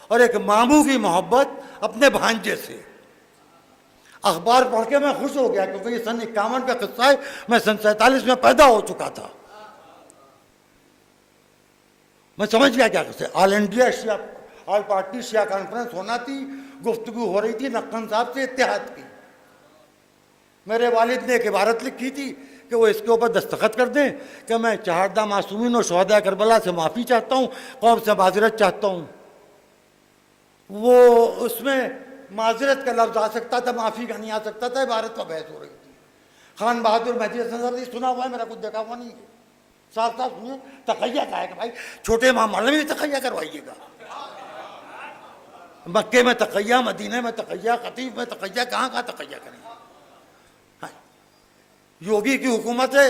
اور ایک ماموں کی محبت اپنے بھانجے سے. اخبار پڑھ کے میں خوش ہو گیا کیونکہ یہ سن 51 کا قصہ ہے, میں سن 47 میں پیدا ہو چکا تھا. میں سمجھ گیا کیا قصہ. آل انڈیا شیعہ, آل پارٹی شیعہ کانفرنس ہونا تھی, گفتگو ہو رہی تھی نقن صاحب سے اتحاد کی. میرے والد نے ایک عبارت لکھی تھی کہ وہ اس کے اوپر دستخط کر دیں کہ میں چہاردہ معصومین و شہداء کربلا سے معافی چاہتا ہوں, قوم سے معذرت چاہتا ہوں. وہ اس میں معذرت کا لفظ آ سکتا تھا, معافی کا نہیں آ سکتا تھا. عبارت پر بحث ہو رہی تھی. خان بہادر مہدی حسن صاحب نے سنا ہوا ہے, میرا کچھ دیکھا ہوا نہیں ہے. صاف صاف سنیے, تقیہ کا ہے کہ بھائی چھوٹے امام مولانا میں بھی تقیہ کروائیے گا. مکے میں تقیہ, مدینہ میں تقیہ, خطیب میں تقیہ, کہاں کہاں تقیہ کریں. یوگی کی حکومت ہے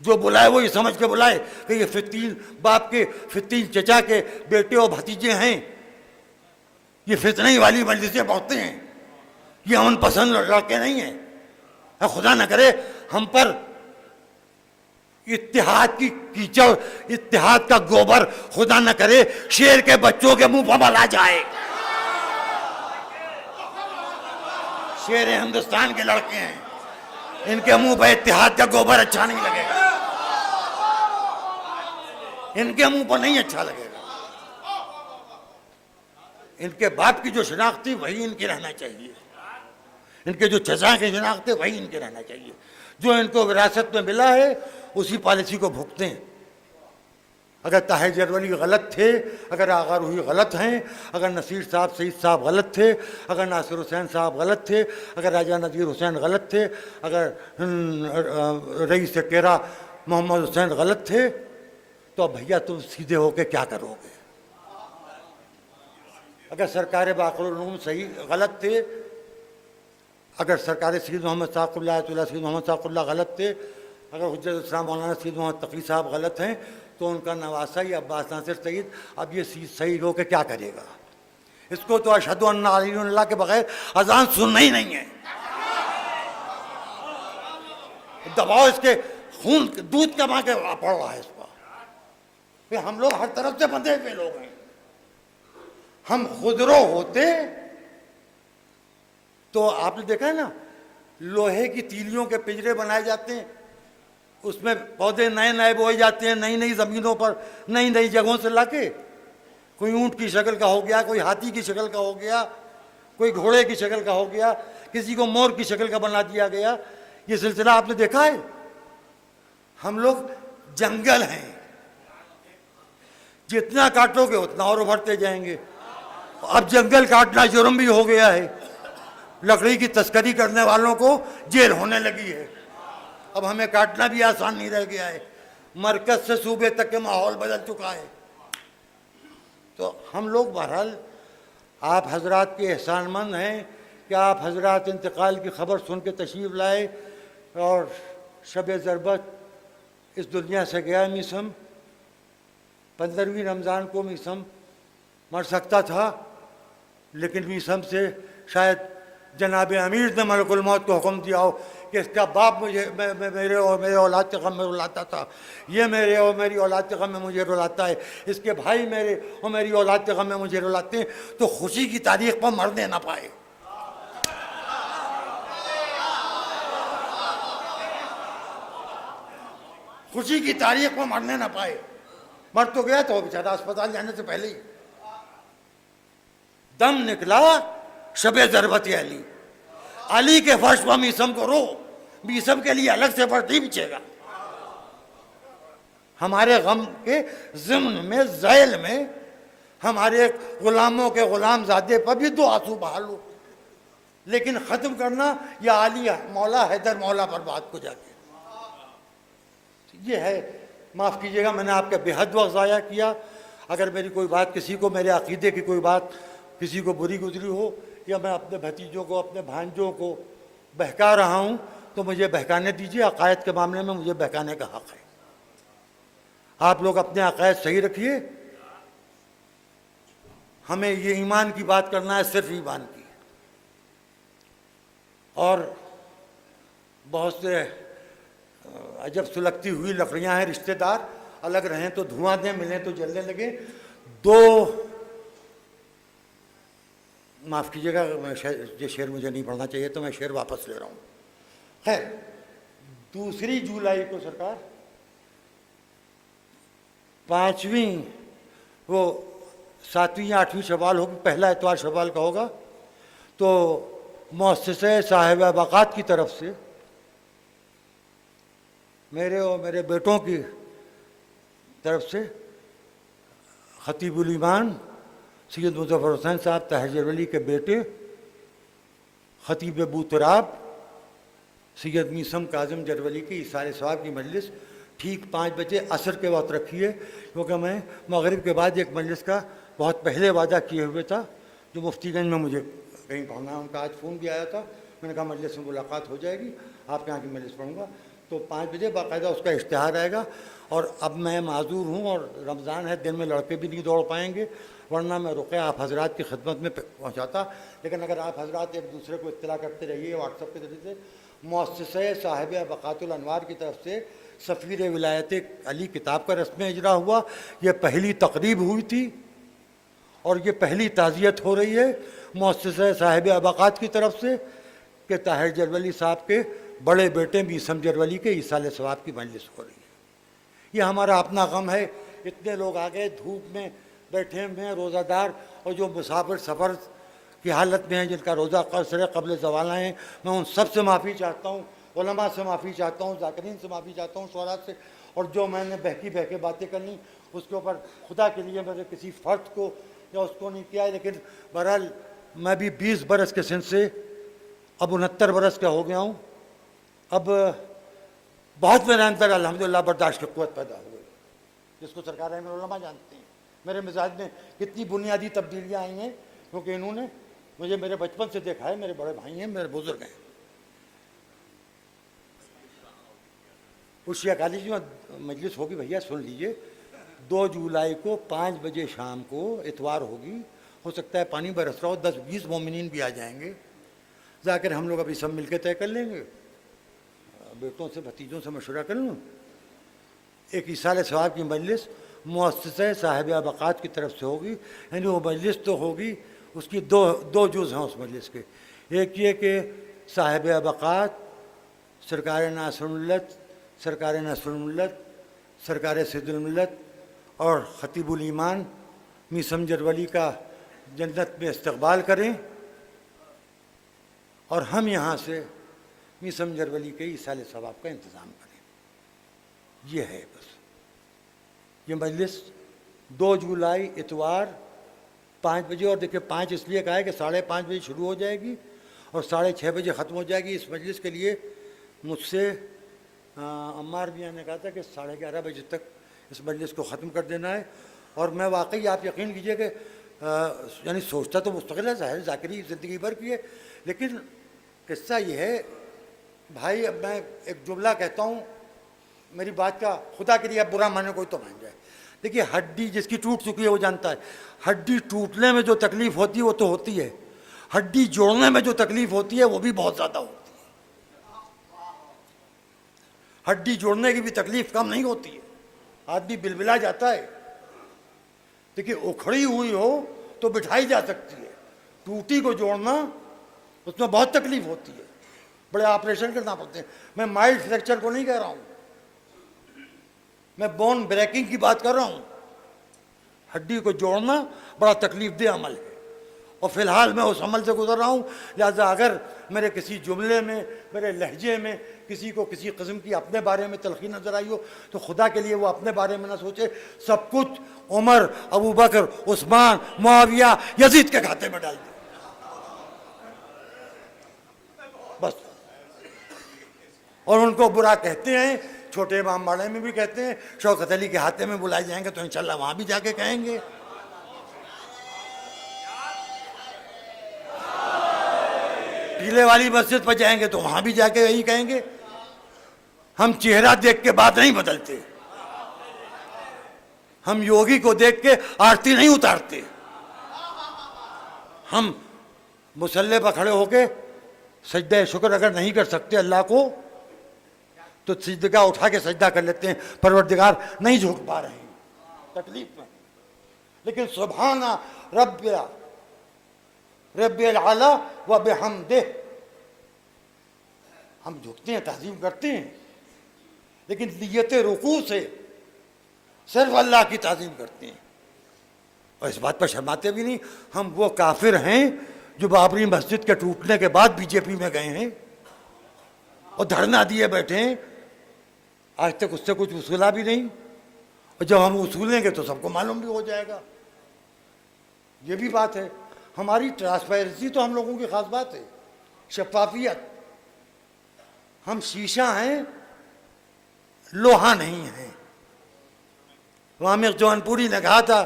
جو بلائے وہ یہ سمجھ کے بلائے کہ یہ فتین باپ کے فتین چچا کے بیٹے اور بھتیجے ہیں، یہ فتنی والی مجلسیں پہنچتے ہیں، یہ امن پسند لڑکے نہیں ہیں۔ خدا نہ کرے ہم پر اتحاد کی کیچڑ، اتحاد کا گوبر خدا نہ کرے شیر کے بچوں کے منہ پر ملا جائے۔ شیر ہندوستان کے لڑکے ہیں، ان کے منہ پر اتحاد کا گوبر اچھا نہیں لگے گا، ان کے منہ پر نہیں اچھا لگے گا۔ ان کے باپ کی جو شناخت تھی وہی ان کی رہنا چاہیے، ان کے جو چچا کی شناخت تھی وہی ان کی رہنا چاہیے۔ جو ان کو وراثت میں ملا ہے اسی پالیسی کو بھگتے ہیں۔ اگر طاہر جرولی غلط تھے، اگر آغا روحی غلط ہیں، اگر نصیر صاحب سعید صاحب غلط تھے، اگر ناصر حسین صاحب غلط تھے، اگر راجہ نذیر حسین غلط تھے، اگر رئیس کیرا محمد حسین غلط تھے، تو اب بھیا تم سیدھے ہو کے کیا کرو گے؟ اگر سرکار باقر العلوم صحیح غلط تھے، اگر سرکار سید محمد ثاق اللہ آیت اللہ سید محمد ثاق اللہ غلط تھے، اگر حجت الاسلام مولانا سید محمد تقی صاحب غلط ہیں، تو ان کا نواسہ ہی عباس ناصر سعید اب یہ صحیح ہو کے کیا کرے گا؟ اس کو تو اشہد ان علی اللہ کے بغیر اذان سننا ہی نہیں ہے۔ دباؤ اس کے خون دودھ کا ماں کے پڑ رہا ہے اس پر۔ ہم لوگ ہر طرف سے بندھے ہوئے لوگ ہیں، ہم خودرو ہوتے تو آپ نے دیکھا ہے نا لوہے کی تیلیوں کے پنجرے بنائے جاتے ہیں، اس میں پودے نئے نئے بوئے جاتے ہیں، نئی نئی زمینوں پر نئی نئی جگہوں سے لا کے، کوئی اونٹ کی شکل کا ہو گیا، کوئی ہاتھی کی شکل کا ہو گیا، کوئی گھوڑے کی شکل کا ہو گیا، کسی کو مور کی شکل کا بنا دیا گیا۔ یہ سلسلہ آپ نے دیکھا ہے؟ ہم لوگ جنگل ہیں، جتنا کاٹو گے اتنا اور ابھرتے جائیں گے۔ اب جنگل کاٹنا جرم بھی ہو گیا ہے، لکڑی کی تسکری کرنے والوں کو جیل ہونے لگی ہے۔ اب ہمیں کاٹنا بھی آسان نہیں رہ گیا ہے، مرکز سے صوبے تک کے ماحول بدل چکا ہے۔ تو ہم لوگ بہرحال آپ حضرات کے احسان مند ہیں کہ آپ حضرات انتقال کی خبر سن کے تشریف لائے، اور شب ضربت اس دنیا سے گیا میسم۔ 15ویں رمضان کو میسم مر سکتا تھا، لیکن میسم سے شاید جناب امیر نے ملک الموت کو حکم دیا ہو کہ اس کا باپ مجھے میرے اور میرے اولاد کے غم میں رلاتا تھا، یہ میرے اور میری اولاد کے غم میں مجھے رلاتا ہے، اس کے بھائی میرے اور میری اولاد کے غم میں مجھے رلاتے ہیں، تو خوشی کی تاریخ پر مرنے نہ پائے۔ خوشی کی تاریخ پر مرنے نہ پائے۔ مر تو گیا تو بیچارہ اسپتال جانے سے پہلے ہی دم نکلا شب ضربت علی۔ علی کے فرش پر میسم کو رو، میسم کے لیے الگ سے فرش نہیں بچھے گا۔ ہمارے غم کے ضمن میں ذیل میں ہمارے غلاموں کے غلام زادے پر بھی 2 آنسو بہا لو، لیکن ختم کرنا یا علی مولا حیدر مولا پر بات کو جا کے۔ یہ ہے، معاف کیجیے گا میں نے آپ کا بے حد وقت ضائع کیا۔ اگر میری کوئی بات کسی کو، میرے عقیدے کی کوئی بات کسی کو بری گزری ہو، یا میں اپنے بھتیجوں کو، اپنے بھانجوں کو بہکا رہا ہوں، تو مجھے بہکانے دیجیے۔ عقائد کے معاملے میں مجھے بہکانے کا حق ہے۔ آپ لوگ اپنے عقائد صحیح رکھیے۔ ہمیں یہ ایمان کی بات کرنا ہے، صرف ایمان کی۔ اور بہت سے عجب سلگتی ہوئی لکڑیاں ہیں، رشتہ دار الگ رہیں تو دھواں دیں، ملیں تو جلنے لگیں۔ 2 معاف کیجیے گا، یہ شعر مجھے نہیں پڑھنا چاہیے تو میں شعر واپس لے رہا ہوں۔ خیر، 2 جولائی کو سرکار 5ویں وہ 7ویں یا 8ویں شوال ہوگی، پہلا اتوار شوال کا ہوگا، تو مؤسسہ صاحب باقات کی طرف سے میرے اور میرے بیٹوں کی طرف سے خطیب الایمان سید مظفر حسین صاحب طاہر جرولی کے بیٹے، خطیب ابو تراب سید میسم کاظم جرولی کی ایثار ثواب کی مجلس ٹھیک 5 بجے عصر کے وقت رکھی ہے، کیونکہ میں مغرب کے بعد ایک مجلس کا بہت پہلے وعدہ کیے ہوئے تھا جو مفتی گنج میں مجھے کہیں پڑھنا ہے۔ ان کا آج فون بھی آیا تھا، میں نے کہا مجلس میں ملاقات ہو جائے گی، آپ کے یہاں کی مجلس پڑھوں گا۔ تو 5 بجے باقاعدہ اس کا اشتہار آئے گا. اور اب میں معذور ہوں اور رمضان ہے, دن میں لڑکے بھی نہیں دوڑ پائیں گے, ورنہ میں رقیہ آپ حضرات کی خدمت میں پہنچاتا. لیکن اگر آپ حضرات ایک دوسرے کو اطلاع کرتے رہیے واٹس ایپ کے ذریعے سے. مؤسسہ صاحب بقات الانوار کی طرف سے سفیر ولایت علی کتاب کا رسم اجرا ہوا. یہ پہلی تقریب ہوئی تھی اور یہ پہلی تعزیت ہو رہی ہے مؤسسہ صاحب بقات کی طرف سے کہ طاہر جرولی صاحب کے بڑے بیٹے میثم جرولی کے ایصال ثواب کی مجلس ہو رہی ہے. یہ ہمارا اپنا غم ہے. اتنے لوگ آ گئے, دھوپ میں بیٹھے ہوئے ہیں, روزہ دار, اور جو مسافر سفر کی حالت میں ہیں, جن کا روزہ قصر قبل زوال ہیں, میں ان سب سے معافی چاہتا ہوں, علماء سے معافی چاہتا ہوں, ذاکرین سے معافی چاہتا ہوں, شعراء سے. اور جو میں نے بہکی باتیں کرنی اس کے اوپر خدا کے لیے میرے کسی فرد کو یا اس کو نہیں کیا ہے. لیکن بہرحال میں بھی 20 برس کے سن سے اب 69 برس کا ہو گیا ہوں. اب بہت میرے اندر الحمدللہ برداشت کی قوت پیدا ہو گئی, جس کو سرکار احمد علماء جانتے ہیں. میرے مزاج میں کتنی بنیادی تبدیلیاں آئی ہیں, کیونکہ انہوں نے مجھے میرے بچپن سے دیکھا ہے. میرے بڑے بھائی ہیں, میرے بزرگ ہیں. اشیا کالج میں مجلس ہوگی بھیا, سن لیجئے. 2 جولائی کو 5 بجے شام کو اتوار ہوگی. ہو سکتا ہے پانی برس رہا ہو, 10-20 مومنین بھی آ جائیں گے. ذاکر ہم لوگ ابھی سب مل کے طے کر لیں گے, بیٹوں سے بھتیجوں سے مشورہ کر لوں. ایک ایصال ثواب کی مجلس مؤسسہ صاحب بقات کی طرف سے ہوگی. یعنی وہ مجلس تو ہوگی, اس کی دو جز ہیں اس مجلس کے. ایک یہ کہ صاحب بقات سرکار ناصر الملت, سرکار سید الملت اور خطیب الایمان میثم جرولی کا جنت میں استقبال کریں, اور ہم یہاں سے میثم جرولی کے ایصال ثواب کا انتظام کریں. یہ ہے بس. یہ مجلس 2 جولائی اتوار 5 بجے, اور دیکھیں 5 اس لیے کہا ہے کہ 5:30 بجے شروع ہو جائے گی اور 6:30 بجے ختم ہو جائے گی. اس مجلس کے لیے مجھ سے عمار میاں نے کہا تھا کہ 11:30 بجے تک اس مجلس کو ختم کر دینا ہے. اور میں واقعی, آپ یقین کیجئے کہ یعنی سوچتا تو مستقل ہے, ظاہر ذاکری زندگی بھر کی ہے, لیکن قصہ یہ ہے بھائی. اب میں ایک جملہ کہتا ہوں, میری بات کا خدا کے لیے اب برا مانے کوئی تو مان جائے. دیکھیے, ہڈی جس کی ٹوٹ چکی ہے وہ جانتا ہے. ہڈی ٹوٹنے میں جو تکلیف ہوتی ہے وہ تو ہوتی ہے, ہڈی جوڑنے میں جو تکلیف ہوتی ہے وہ بھی بہت زیادہ ہوتی ہے. ہڈی جوڑنے کی بھی تکلیف کم نہیں ہوتی ہے, آدمی بلبلا جاتا ہے. دیکھیے, اکھڑی ہوئی ہو تو بٹھائی جا سکتی ہے, ٹوٹی کو جوڑنا اس میں بہت تکلیف ہوتی ہے, بڑے آپریشن کرنا پڑتے ہیں. میں مائلڈ فریکچر کو نہیں کہہ رہا ہوں, میں بون بریکنگ کی بات کر رہا ہوں. ہڈی کو جوڑنا بڑا تکلیف دہ عمل ہے, اور فی الحال میں اس عمل سے گزر رہا ہوں. لہٰذا اگر میرے کسی جملے میں, میرے لہجے میں کسی کو کسی قسم کی اپنے بارے میں تلخی نظر آئی ہو تو خدا کے لیے وہ اپنے بارے میں نہ سوچے. سب کچھ عمر, ابو بکر, عثمان, معاویہ, یزید کے کھاتے میں ڈال دیں بس. اور ان کو برا کہتے ہیں, چھوٹے امام باڑے میں بھی کہتے ہیں, شوکت علی کے ہاتھے میں بلائے جائیں گے تو انشاءاللہ وہاں بھی جا کے کہیں گے. پیلے والی مسجد پر جائیں گے تو وہاں بھی جا کے یہی کہیں گے. ہم چہرہ دیکھ کے بات نہیں بدلتے, ہم یوگی کو دیکھ کے آرتی نہیں اتارتے. ہم مصلی پر کھڑے ہو کے سجدہ شکر اگر نہیں کر سکتے اللہ کو تو سجدہ اٹھا کے سجدہ کر لیتے ہیں, پروردگار نہیں جھک پا رہے ہیں تکلیف میں. لیکن سبحان رب العلا و بحمدہ, ہم جھکتے ہیں, تعظیم کرتے ہیں, لیکن نیت رکوع سے صرف اللہ کی تعظیم کرتے ہیں, اور اس بات پر شرماتے بھی نہیں. ہم وہ کافر ہیں جو بابری مسجد کے ٹوٹنے کے بعد بی جے پی میں گئے ہیں اور دھرنا دیے بیٹھے ہیں, آج تک اس سے کچھ وصولا بھی نہیں, اور جب ہم وصولیں گے تو سب کو معلوم بھی ہو جائے گا. یہ بھی بات ہے. ہماری ٹرانسپیرنسی تو ہم لوگوں کی خاص بات ہے, شفافیت. ہم شیشہ ہیں, لوہا نہیں ہیں. وامق جوان پوری نے کہا تھا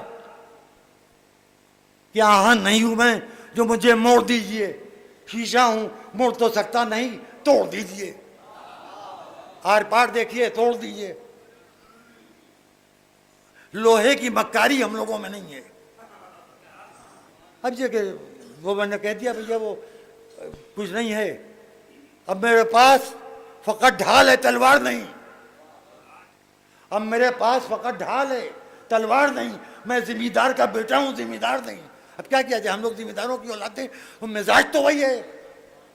کہ آہن نہیں ہوں میں جو مجھے موڑ دیجئے, شیشہ ہوں موڑ تو سکتا نہیں, توڑ دیجئے. آر پار دیکھیے توڑ دیجیے. لوہے کی مکاری ہم لوگوں میں نہیں ہے. اب یہ کہ وہ میں نے کہہ دیا بھیا وہ کچھ نہیں ہے. اب میرے پاس فقط ڈھال ہے تلوار نہیں. اب میرے پاس فقط ڈھال ہے تلوار نہیں. میں ذمہ دار کا بیٹا ہوں, ذمہ دار نہیں. اب کیا کیا جائے, ہم لوگ ذمہ داروں کی اولاد ہیں. وہ مزاج تو وہی ہے.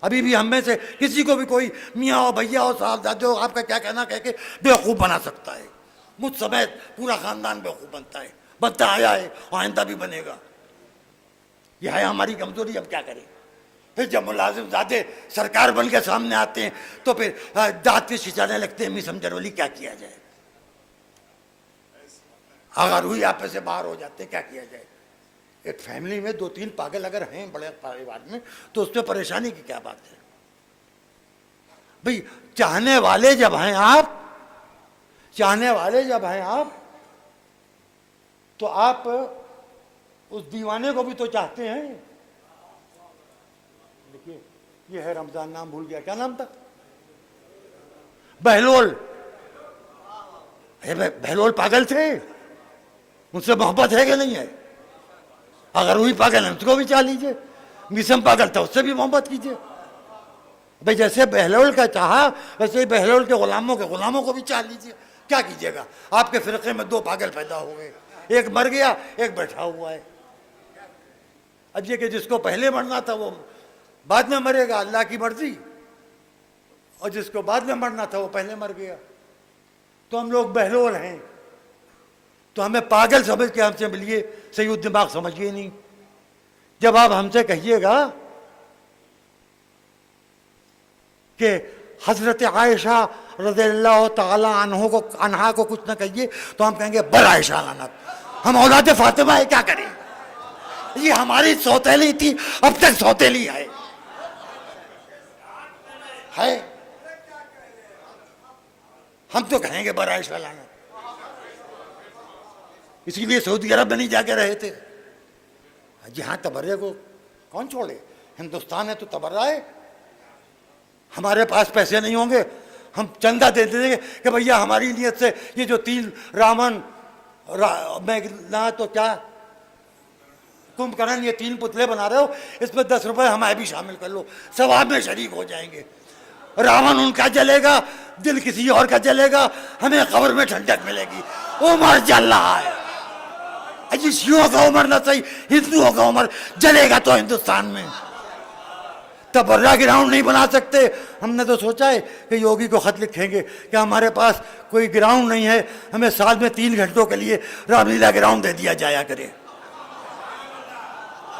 ابھی بھی ہم میں سے کسی کو بھی کوئی میاں ہو, بھیا ہو, صاحبزادے ہو, آپ کا کیا کہنا کہہ کے بیوقوف بنا سکتا ہے. مجھ سمیت پورا خاندان بیوقوف بنتا ہے, بنتا آیا ہے, آئندہ بھی بنے گا. یہ ہے ہماری کمزوری. اب کیا کریں؟ پھر جب ملازم زادے سرکار بن کے سامنے آتے ہیں تو پھر دانت پہ چھچانے لگتے ہیں. میسم جرولی کیا کیا جائے؟ اگر ہوئی آپ سے باہر ہو جاتے ہیں, کیا کیا جائے؟ ایک فیملی میں 2-3 پاگل اگر ہیں بڑے پریوار میں تو اس میں پریشانی کی کیا بات ہے بھئی؟ چاہنے والے جب ہیں آپ, چاہنے والے جب ہیں آپ, تو آپ اس دیوانے کو بھی تو چاہتے ہیں. دیکھیے یہ ہے رمضان, نام بھول گیا, کیا نام تھا؟ بہلول. بہلول پاگل تھے, ان سے محبت ہے کہ نہیں ہے؟ اگر وہی پاگل ہے اس کو بھی چاہ لیجئے. میسم پاگل تھا, اس سے بھی محبت کیجئے. بھئی جیسے بہلول کا چاہا ویسے ہی بہلول کے غلاموں کو بھی چاہ لیجئے. کیا کیجئے گا؟ آپ کے فرقے میں 2 پاگل پیدا ہو گئے, ایک مر گیا, ایک بیٹھا ہوا ہے. اب یہ کہ جس کو پہلے مرنا تھا وہ بعد میں مرے گا, اللہ کی مرضی, اور جس کو بعد میں مرنا تھا وہ پہلے مر گیا. تو ہم لوگ بہلول ہیں, تو ہمیں پاگل سمجھ کے ہم سے ملیے, صحیح دماغ سمجھیے نہیں. جب آپ ہم سے کہیے گا کہ حضرت عائشہ رضی اللہ تعالی عنہا کو کچھ نہ کہیے, تو ہم کہیں گے بل عائشہ لعنت, ہم اولاد فاطمہ ہے, کیا کریں؟ یہ ہماری سوتیلی تھی, اب تک سوتیلی ہے. ہم تو کہیں گے بل عائشہ لعنت. اسی لیے سعودی عرب میں نہیں جا کے رہے تھے. جہاں تبرے کو کون چھوڑے؟ ہندوستان ہے تو تبرہ ہے. ہمارے پاس پیسے نہیں ہوں گے, ہم چندہ دے دیں گے کہ بھیا ہماری نیت سے یہ جو 3 رامن میں تو کیا کمبھکرن, یہ 3 پتلے بنا رہے ہو, اس میں 10 روپے ہمیں بھی شامل کر لو, ثواب میں شریک ہو جائیں گے. راون ان کا جلے گا, دل کسی اور کا جلے گا, ہمیں قبر میں ٹھنڈک ملے گی. عمر جل رہا ہے. اجی شیعوں کا عمر نہ صحیح, ہندوؤں کا عمر جلے گا تو ہندوستان میں. تبرہ گراؤنڈ نہیں بنا سکتے. ہم نے تو سوچا ہے کہ یوگی کو خط لکھیں گے کہ ہمارے پاس کوئی گراؤنڈ نہیں ہے, ہمیں سال میں 3 گھنٹوں کے لیے رام لیلا گراؤنڈ دے دیا جایا کرے,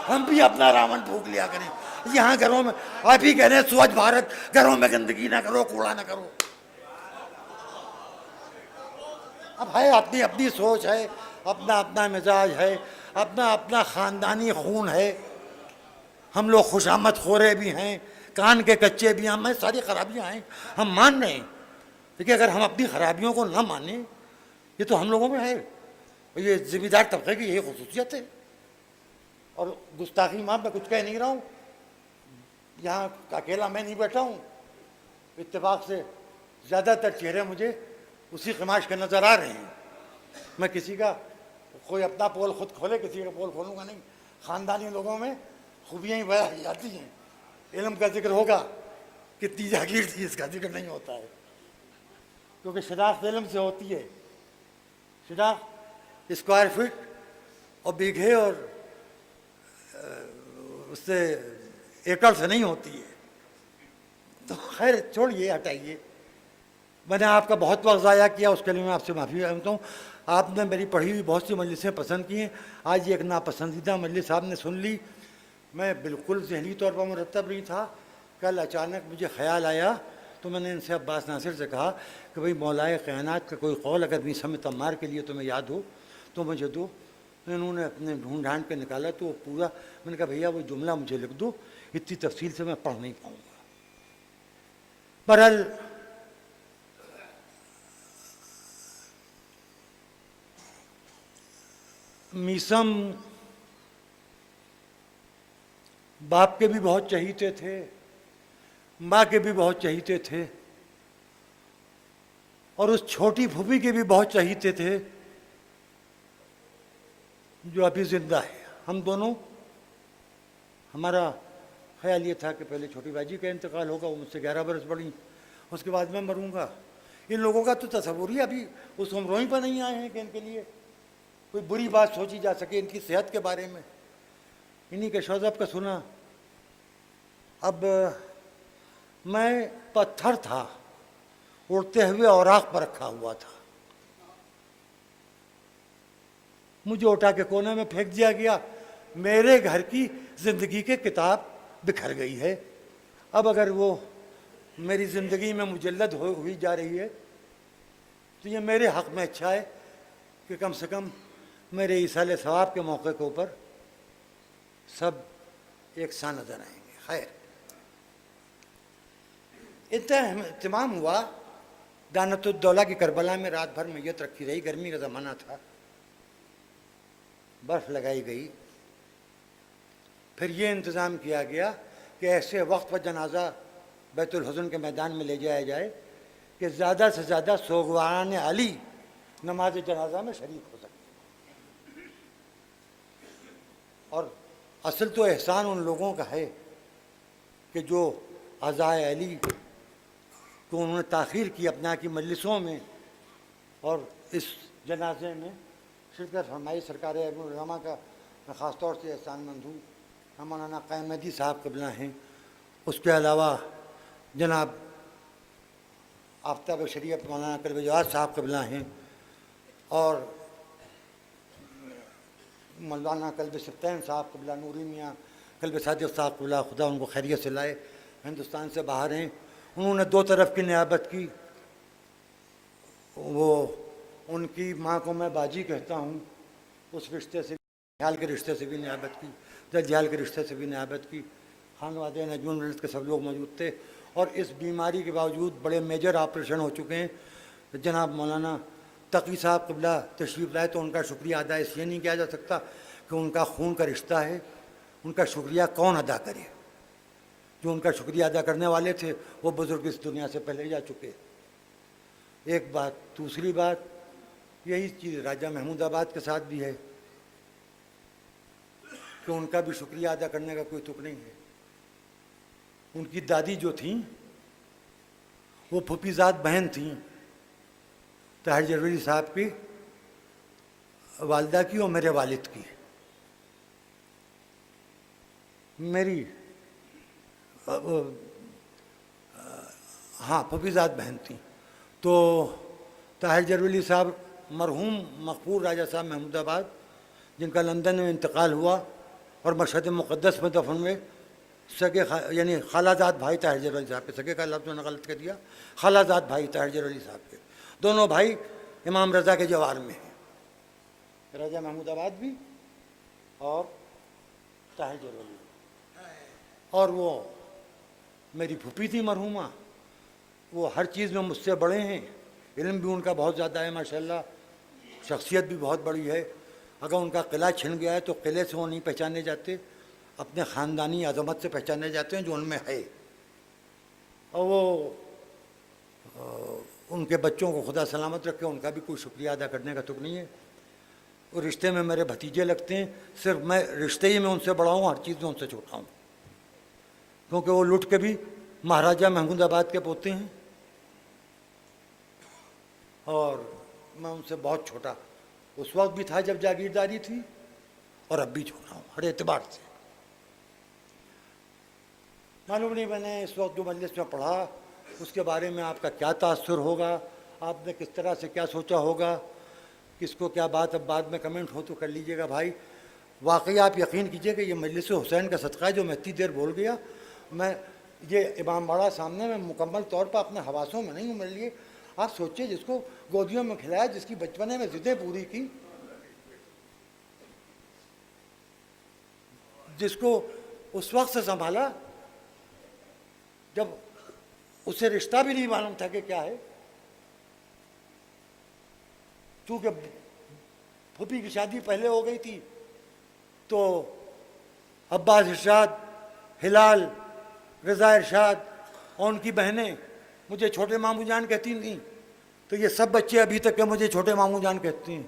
ہم بھی اپنا راون پھونک لیا کریں. یہاں گھروں میں آپ ہی کہہ رہے ہیں سوچھ بھارت, گھروں میں گندگی نہ کرو, کوڑا نہ کرو. اب ہے اپنی اپنی سوچ ہے, اپنا اپنا مزاج ہے, اپنا اپنا خاندانی خون ہے. ہم لوگ خوشامد خورے بھی ہیں, کان کے کچے بھی ہیں, ہمیں ساری خرابیاں ہیں, ہم مان رہے ہیں. لیکن اگر ہم اپنی خرابیوں کو نہ مانیں, یہ تو ہم لوگوں میں ہے. یہ ذمہ دار طبقے کی یہی خصوصیت ہے. اور گستاخی معاف میں کچھ کہہ نہیں رہا ہوں, یہاں اکیلا میں نہیں بیٹھا ہوں. اتفاق سے زیادہ تر چہرے مجھے اسی قماش کے نظر آ رہے ہیں. میں کسی کا کوئی اپنا پول خود کھولے, کسی کا پول کھولوں گا نہیں. خاندانی لوگوں میں خوبیاں ہی بیان جاتی ہیں. علم کا ذکر ہوگا, کتنی جاگیر تھی اس کا ذکر نہیں ہوتا ہے, کیونکہ شناخت علم سے ہوتی ہے. شناخت اسکوائر فٹ اور بیگھے اور اس سے ایکڑ سے نہیں ہوتی ہے. تو خیر چھوڑیے, ہٹائیے. میں نے آپ کا بہت وقت ضائع کیا, اس کے لیے میں آپ سے معافی مانگتا ہوں. آپ نے میری پڑھی ہوئی بہت سی مجلسیں پسند کی ہیں, آج یہ ایک ناپسندیدہ مجلس آپ نے سن لی. میں بالکل ذہنی طور پر مرتب نہیں تھا. کل اچانک مجھے خیال آیا تو میں نے ان سے عباس ناصر سے کہا کہ بھئی مولائے کائنات کا کوئی قول اگر میسم تمار کے لیے تمہیں یاد ہو تو مجھے دو. انہوں نے اپنے ڈھونڈ ڈھانڈ کے نکالا تو وہ پورا, میں نے کہا بھیا وہ جملہ مجھے لکھ دو, اتنی تفصیل سے میں پڑھ نہیں پاؤں گا. بہرحال میسم باپ کے بھی بہت چہیتے تھے, ماں کے بھی بہت چہیتے تھے. اور اس چھوٹی پھوپھی کے بھی بہت چہیتے تھے جو ابھی زندہ ہے. ہم دونوں، ہمارا خیال یہ تھا کہ پہلے چھوٹی باجی کا انتقال ہوگا، وہ مجھ سے 11 برس بڑی، اس کے بعد میں مروں گا. ان لوگوں کا تو تصور ہی ابھی اس عمروں ہی پر نہیں آئے ہیں کہ ان کے لیے کوئی بری بات سوچی جا سکے ان کی صحت کے بارے میں. انہی کے شوذب کا سنا. اب میں پتھر تھا، اڑتے ہوئے اوراق پر رکھا ہوا تھا، مجھے اٹھا کے کونے میں پھینک دیا گیا. میرے گھر کی زندگی کے کتاب بکھر گئی ہے. اب اگر وہ میری زندگی میں مجلد ہوئی جا رہی ہے تو یہ میرے حق میں اچھا ہے کہ کم سے کم میرے ایصال ثواب کے موقع کے اوپر سب ایک سا نظر آئیں گے. خیر، اہتمام ہوا. دانت الدولہ کی کربلا میں رات بھر میت رکھی رہی. گرمی کا زمانہ تھا، برف لگائی گئی. پھر یہ انتظام کیا گیا کہ ایسے وقت پر جنازہ بیت الحزن کے میدان میں لے جایا جائے کہ زیادہ سے زیادہ سوگواران علی نماز جنازہ میں شریک ہو سکے. اور اصل تو احسان ان لوگوں کا ہے کہ جو عزائے علی کو انہوں نے تاخیر کی اپنا کی مجلسوں میں اور اس جنازے میں شرکت فرمائی. سرکار ابوالعلماء کا میں خاص طور سے احسان مند ہوں. ہم مولانا قائم مہدی صاحب قبلہ ہیں. اس کے علاوہ جناب آفتاب شریعت مولانا قلب جواد صاحب قبلہ ہیں، اور مولانا قلب سبطین صاحب قبلہ، نوری میاں قلب صادق صاحب قبلہ، خدا ان کو خیریت سے لائے، ہندوستان سے باہر ہیں. انہوں نے 2 طرف کی نیابت کی. وہ ان کی ماں کو میں باجی کہتا ہوں، اس رشتے سے جھال کے رشتے سے بھی نیابت کی، جھال کے رشتے سے بھی نیابت کی. خانوادے نجم ملت کے سب لوگ موجود تھے. اور اس بیماری کے باوجود بڑے میجر آپریشن ہو چکے ہیں. جناب مولانا تقی صاحب قبلہ تشریف لائے تو ان کا شکریہ ادا اس لیے نہیں کیا جا سکتا کہ ان کا خون کا رشتہ ہے. ان کا شکریہ کون ادا کرے؟ جو ان کا شکریہ ادا کرنے والے تھے وہ بزرگ اس دنیا سے پہلے جا چکے. ایک بات. دوسری بات یہی چیز راجہ محمود آباد کے ساتھ بھی ہے کہ ان کا بھی شکریہ ادا کرنے کا کوئی تک نہیں ہے. ان کی دادی جو تھیں وہ پھوپھی زاد بہن تھیں طاہر جرولی صاحب کی والدہ کی اور میرے والد کی. میری ہاں پھوپھی زاد بہن تھیں. تو طاہر جرولی صاحب مرحوم مقبول راجہ صاحب محمود آباد، جن کا لندن میں انتقال ہوا اور مشہد مقدس میں دفن ہوئے، سگے یعنی خالہ زاد بھائی طاہر جرولی صاحب کے، سگے کا لفظ میں نے غلط کر دیا، خالہ زاد بھائی طاہر جرولی صاحب کے. دونوں بھائی امام رضا کے جوار میں ہیں، راجہ محمود آباد بھی اور طاہر جرولی. اور وہ میری پھوپھی تھی مرحومہ، وہ ہر چیز میں مجھ سے بڑے ہیں. علم بھی ان کا بہت زیادہ ہے ماشاءاللہ، شخصیت بھی بہت بڑی ہے. اگر ان کا قلعہ چھن گیا ہے تو قلعے سے وہ نہیں پہچانے جاتے، اپنے خاندانی عظمت سے پہچانے جاتے ہیں جو ان میں ہے. اور وہ ان کے بچوں کو خدا سلامت رکھے، ان کا بھی کوئی شکریہ ادا کرنے کا تک نہیں ہے. وہ رشتے میں میرے بھتیجے لگتے ہیں، صرف میں رشتے ہی میں ان سے بڑا ہوں، ہر چیز میں ان سے چھوٹا ہوں، کیونکہ وہ لٹ کے بھی مہاراجہ محمود آباد کے پوتے ہیں اور میں ان سے بہت چھوٹا اس وقت بھی تھا جب جاگیرداری تھی، اور اب بھی چھوٹا ہوں ہر اعتبار سے. معلوم نہیں میں نے اس وقت جو مجلس میں پڑھا اس کے بارے میں آپ کا کیا تاثر ہوگا، آپ نے کس طرح سے کیا سوچا ہوگا، کس کو کیا بات اب بعد میں کمنٹ ہو تو کر لیجئے گا. بھائی واقعی آپ یقین کیجئے کہ یہ مجلس حسین کا صدقہ ہے جو میں اتنی دیر بول گیا. میں یہ امام باڑہ سامنے میں مکمل طور پر اپنے حواسوں میں نہیں ہوں. میرے لیے آپ سوچئے جس کو گودیوں میں کھلایا، جس کی بچپنے میں ضدیں پوری کی، جس کو اس وقت سے سنبھالا جب اسے رشتہ بھی نہیں معلوم تھا کہ کیا ہے. چونکہ پھوپھی کی شادی پہلے ہو گئی تھی تو عباس ارشاد، ہلال، رضا ارشاد اور ان کی بہنیں مجھے چھوٹے ماموں جان کہتی تھیں. تو کہ یہ سب بچے ابھی تک کے مجھے چھوٹے ماموں جان کہتے ہیں،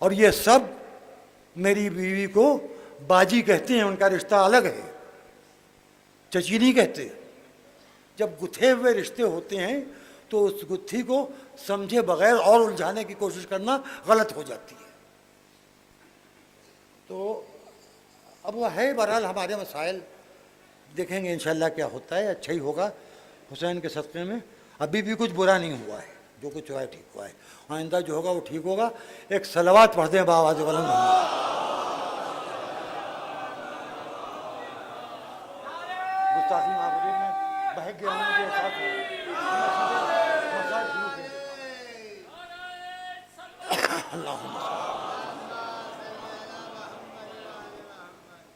اور یہ سب میری بیوی کو باجی کہتے ہیں، ان کا رشتہ الگ ہے، چچی نہیں کہتے۔ جب گتھے ہوئے رشتے ہوتے ہیں تو اس گتھی کو سمجھے بغیر اور الجھانے کی کوشش کرنا غلط ہو جاتی ہے۔ تو اب وہ ہے، بہرحال ہمارے مسائل دیکھیں گے انشاءاللہ کیا ہوتا ہے، اچھا ہی ہوگا حسین کے صدقے میں۔ ابھی بھی کچھ برا نہیں ہوا ہے، جو کچھ ہوا ہے ٹھیک ہوا ہے، آئندہ جو ہوگا وہ ٹھیک ہوگا۔ ایک صلوات پڑھ دیں بآواز بلند۔ گستاخی معمولی میں بہک گیا ہوں، مجھے احساس ہو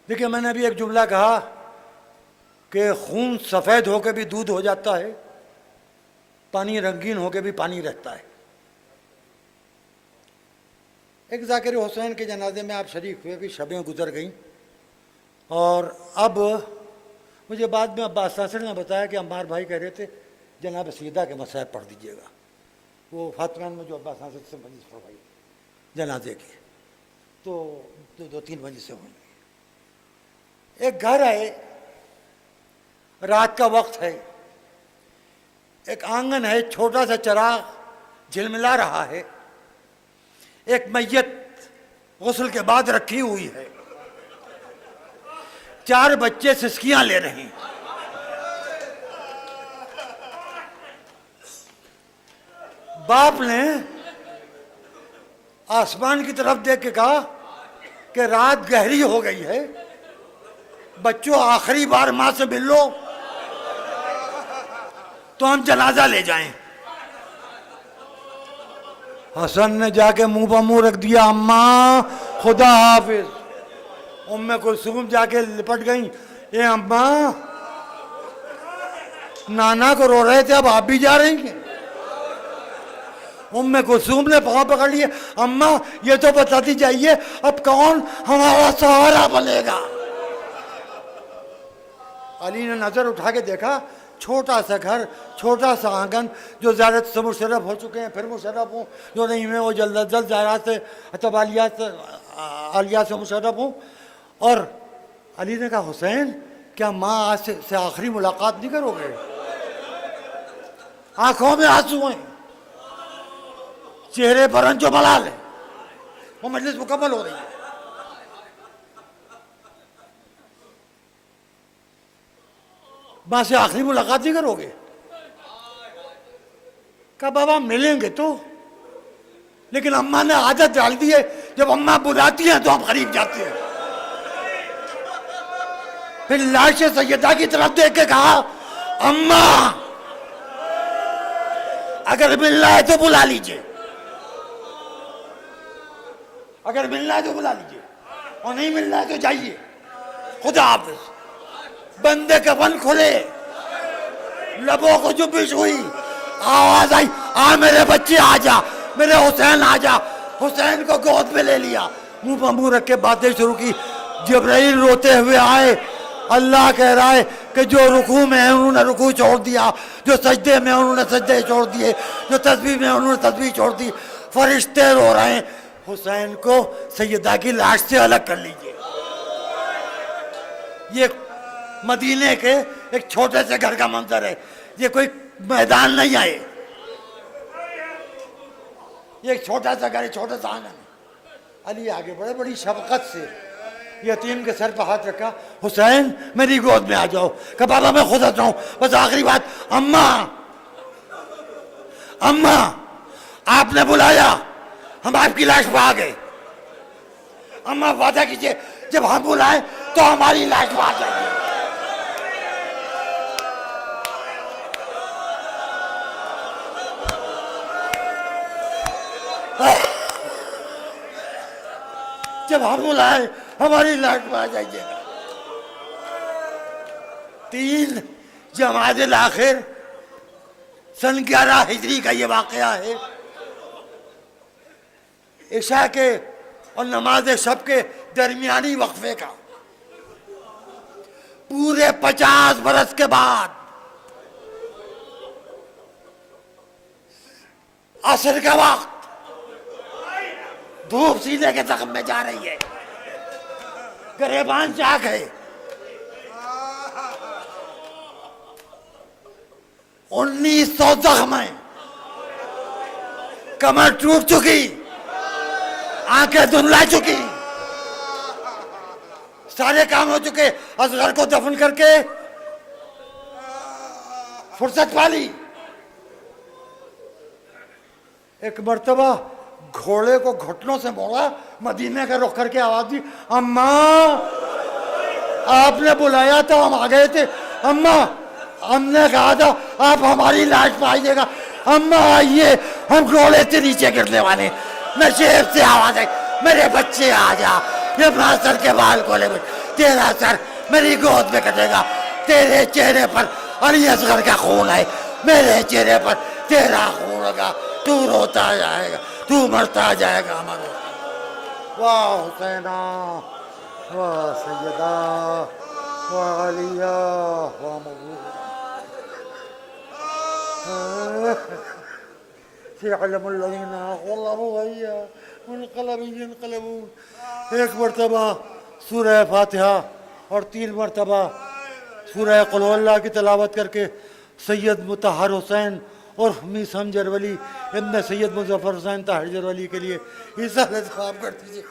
دیکھیں، میں نے ابھی ایک جملہ کہا کہ خون سفید ہو کے بھی دودھ ہو جاتا ہے، پانی رنگین ہو کے بھی پانی رہتا ہے۔ ایک ذاکر حسین کے جنازے میں آپ شریک ہوئے، بھی شبیں گزر گئیں، اور اب مجھے بعد میں عباس ناصر نے بتایا کہ عمار بھائی کہہ رہے تھے جناب سیدہ کے مسائب پڑھ دیجیے گا، وہ فاطمین میں جو عباس ناصر سے مجلس پڑھوائی جنازے کی، تو دو تین مجلسیں ہوئیں۔ ایک گھر ہے، رات کا وقت ہے، ایک آنگن ہے، چھوٹا سا چراغ جھلملا رہا ہے، ایک میت غسل کے بعد رکھی ہوئی ہے، 4 بچے سسکیاں لے رہے ہیں۔ باپ نے آسمان کی طرف دیکھ کے کہا کہ رات گہری ہو گئی ہے، بچوں آخری بار ماں سے مل لو تو ہم جنازہ لے جائیں۔ حسن نے جا کے منہ پہ منہ رکھ دیا، اماں خدا حافظ۔ ام کلثوم جا کے لپٹ گئیں، اے اماں نانا کو رو رہے تھے، اب آپ بھی جا رہی ہیں۔ ام کلثوم نے پاؤں پکڑ لیے، اماں یہ تو بتاتی جائیے اب کون ہمارا سہارا بنے گا۔ علی نے نظر اٹھا کے دیکھا، چھوٹا سا گھر، چھوٹا سا آنگن، جو زیارت سے مشرف ہو چکے ہیں پھر مشرف ہوں، جو نہیں ہوئے وہ جلد جلد زیارات سے عالیات سے مشرف ہوں۔ اور علی نے کہا حسین کیا ماں آج سے آخری ملاقات نہیں کرو گے؟ آنکھوں میں آنسو ہیں، چہرے پر رنج و ملال ہے، وہ مجلس مکمل ہو رہی ہے۔ ماں سے آخری ملاقات نہیں کرو گے؟ کہا بابا ملیں گے تو، لیکن اماں نے عادت ڈال دی ہے جب اماں بلاتی ہیں تو ہم قریب جاتے ہیں۔ پھر لاش سیدہ کی طرف دیکھ کے کہا اماں اگر ملنا ہے تو بلا لیجئے، اگر ملنا ہے تو بلا لیجئے، اور نہیں ملنا ہے تو جائیے، خدا حافظ۔ بندے کے بن کھلے، لبوں کو جنبش ہوئی، آواز آئی آ میرے بچے آ جا، میرے حسین آ جا۔ حسین کو گود میں لے لیا، منہ پہ منہ رکھ کے باتیں شروع کی۔ جبرائیل روتے ہوئے آئے، اللہ کہہ رہا ہے کہ جو رکوع میں ہیں انہوں نے رکوع چھوڑ دیا، جو سجدے میں انہوں نے سجدے چھوڑ دیے، جو تسبیح میں انہوں نے تسبیح چھوڑ دی۔ فرشتے رو رہے ہیں، حسین کو سیدہ کی لاش سے الگ کر لیجئے۔ یہ مدینے کے ایک چھوٹے سے گھر کا منظر ہے، یہ کوئی میدان نہیں آئے، یہ ایک چھوٹا سا گھر ہے، چھوٹا سا آنگن ہے۔ علی آگے بڑھے، بڑی شفقت سے یتیم کے سر پہ ہاتھ رکھا، حسین میری گود میں آ جاؤ۔ کہ بابا میں خود آتا ہوں، بس آخری بات، اماں اماں آپ نے بلایا، ہم آپ کی لاش پہ آ گئے، اماں وعدہ کیجئے جب ہم بلائیں تو ہماری لاش پہ آ جائیے۔ جب ہم بلائیں ہماری لاش پہ آ جائیے گا۔ 3 جمادی الاخر سن 11 ہجری کا یہ واقعہ ہے۔ عشاء کے اور نماز شب کے درمیانی وقفے کا، پورے 50 برس کے بعد عصر کا وقت دھوپ سینے کے زخم میں جا رہی ہے، گریبان چاک ہے، 1900 زخم ہیں، کمر ٹوٹ چکی، آنکھیں دھندلا چکی، سارے کام ہو چکے، اصغر کو دفن کر کے فرصت پالی۔ ایک مرتبہ گھوڑے کو گھٹنوں سے موڑا، مدینے کا رخ کر کے آواز دی، اماں آپ نے بلایا تھا ہم آ گئے تھے، اماں ہم نے کہا تھا آپ ہماری لاش پائیے گا، اماں آئیے ہم گھوڑے سے نیچے گرنے والے، نشیب سے آواز ہے، میرے بچے آ جا، یہ اپنا سر کے بال کھولے ہوئے، تیرا سر میری گود میں کٹے گا، تیرے چہرے پر علی اصغر کا خون ہے، میرے چہرے پر تیرا خون ہوگا، تو روتا جائے گا، تو مرتا جائے گا ہمارا۔ واہ حسینہ، واہ سیدہ، واہ علیہ، واہ مغفورہ، سيعلم الذين غلبوا هيا منقلب ينقلبون۔ ایک مرتبہ سورہ فاتحہ اور 3 مرتبہ سورہ قل هو اللہ کی تلاوت کر کے سید مطہر حسین اور میثم جرولی ابن سید مظفر حسین طاہر جرولی کے لیے اس سال انتخاب کر دیجیے۔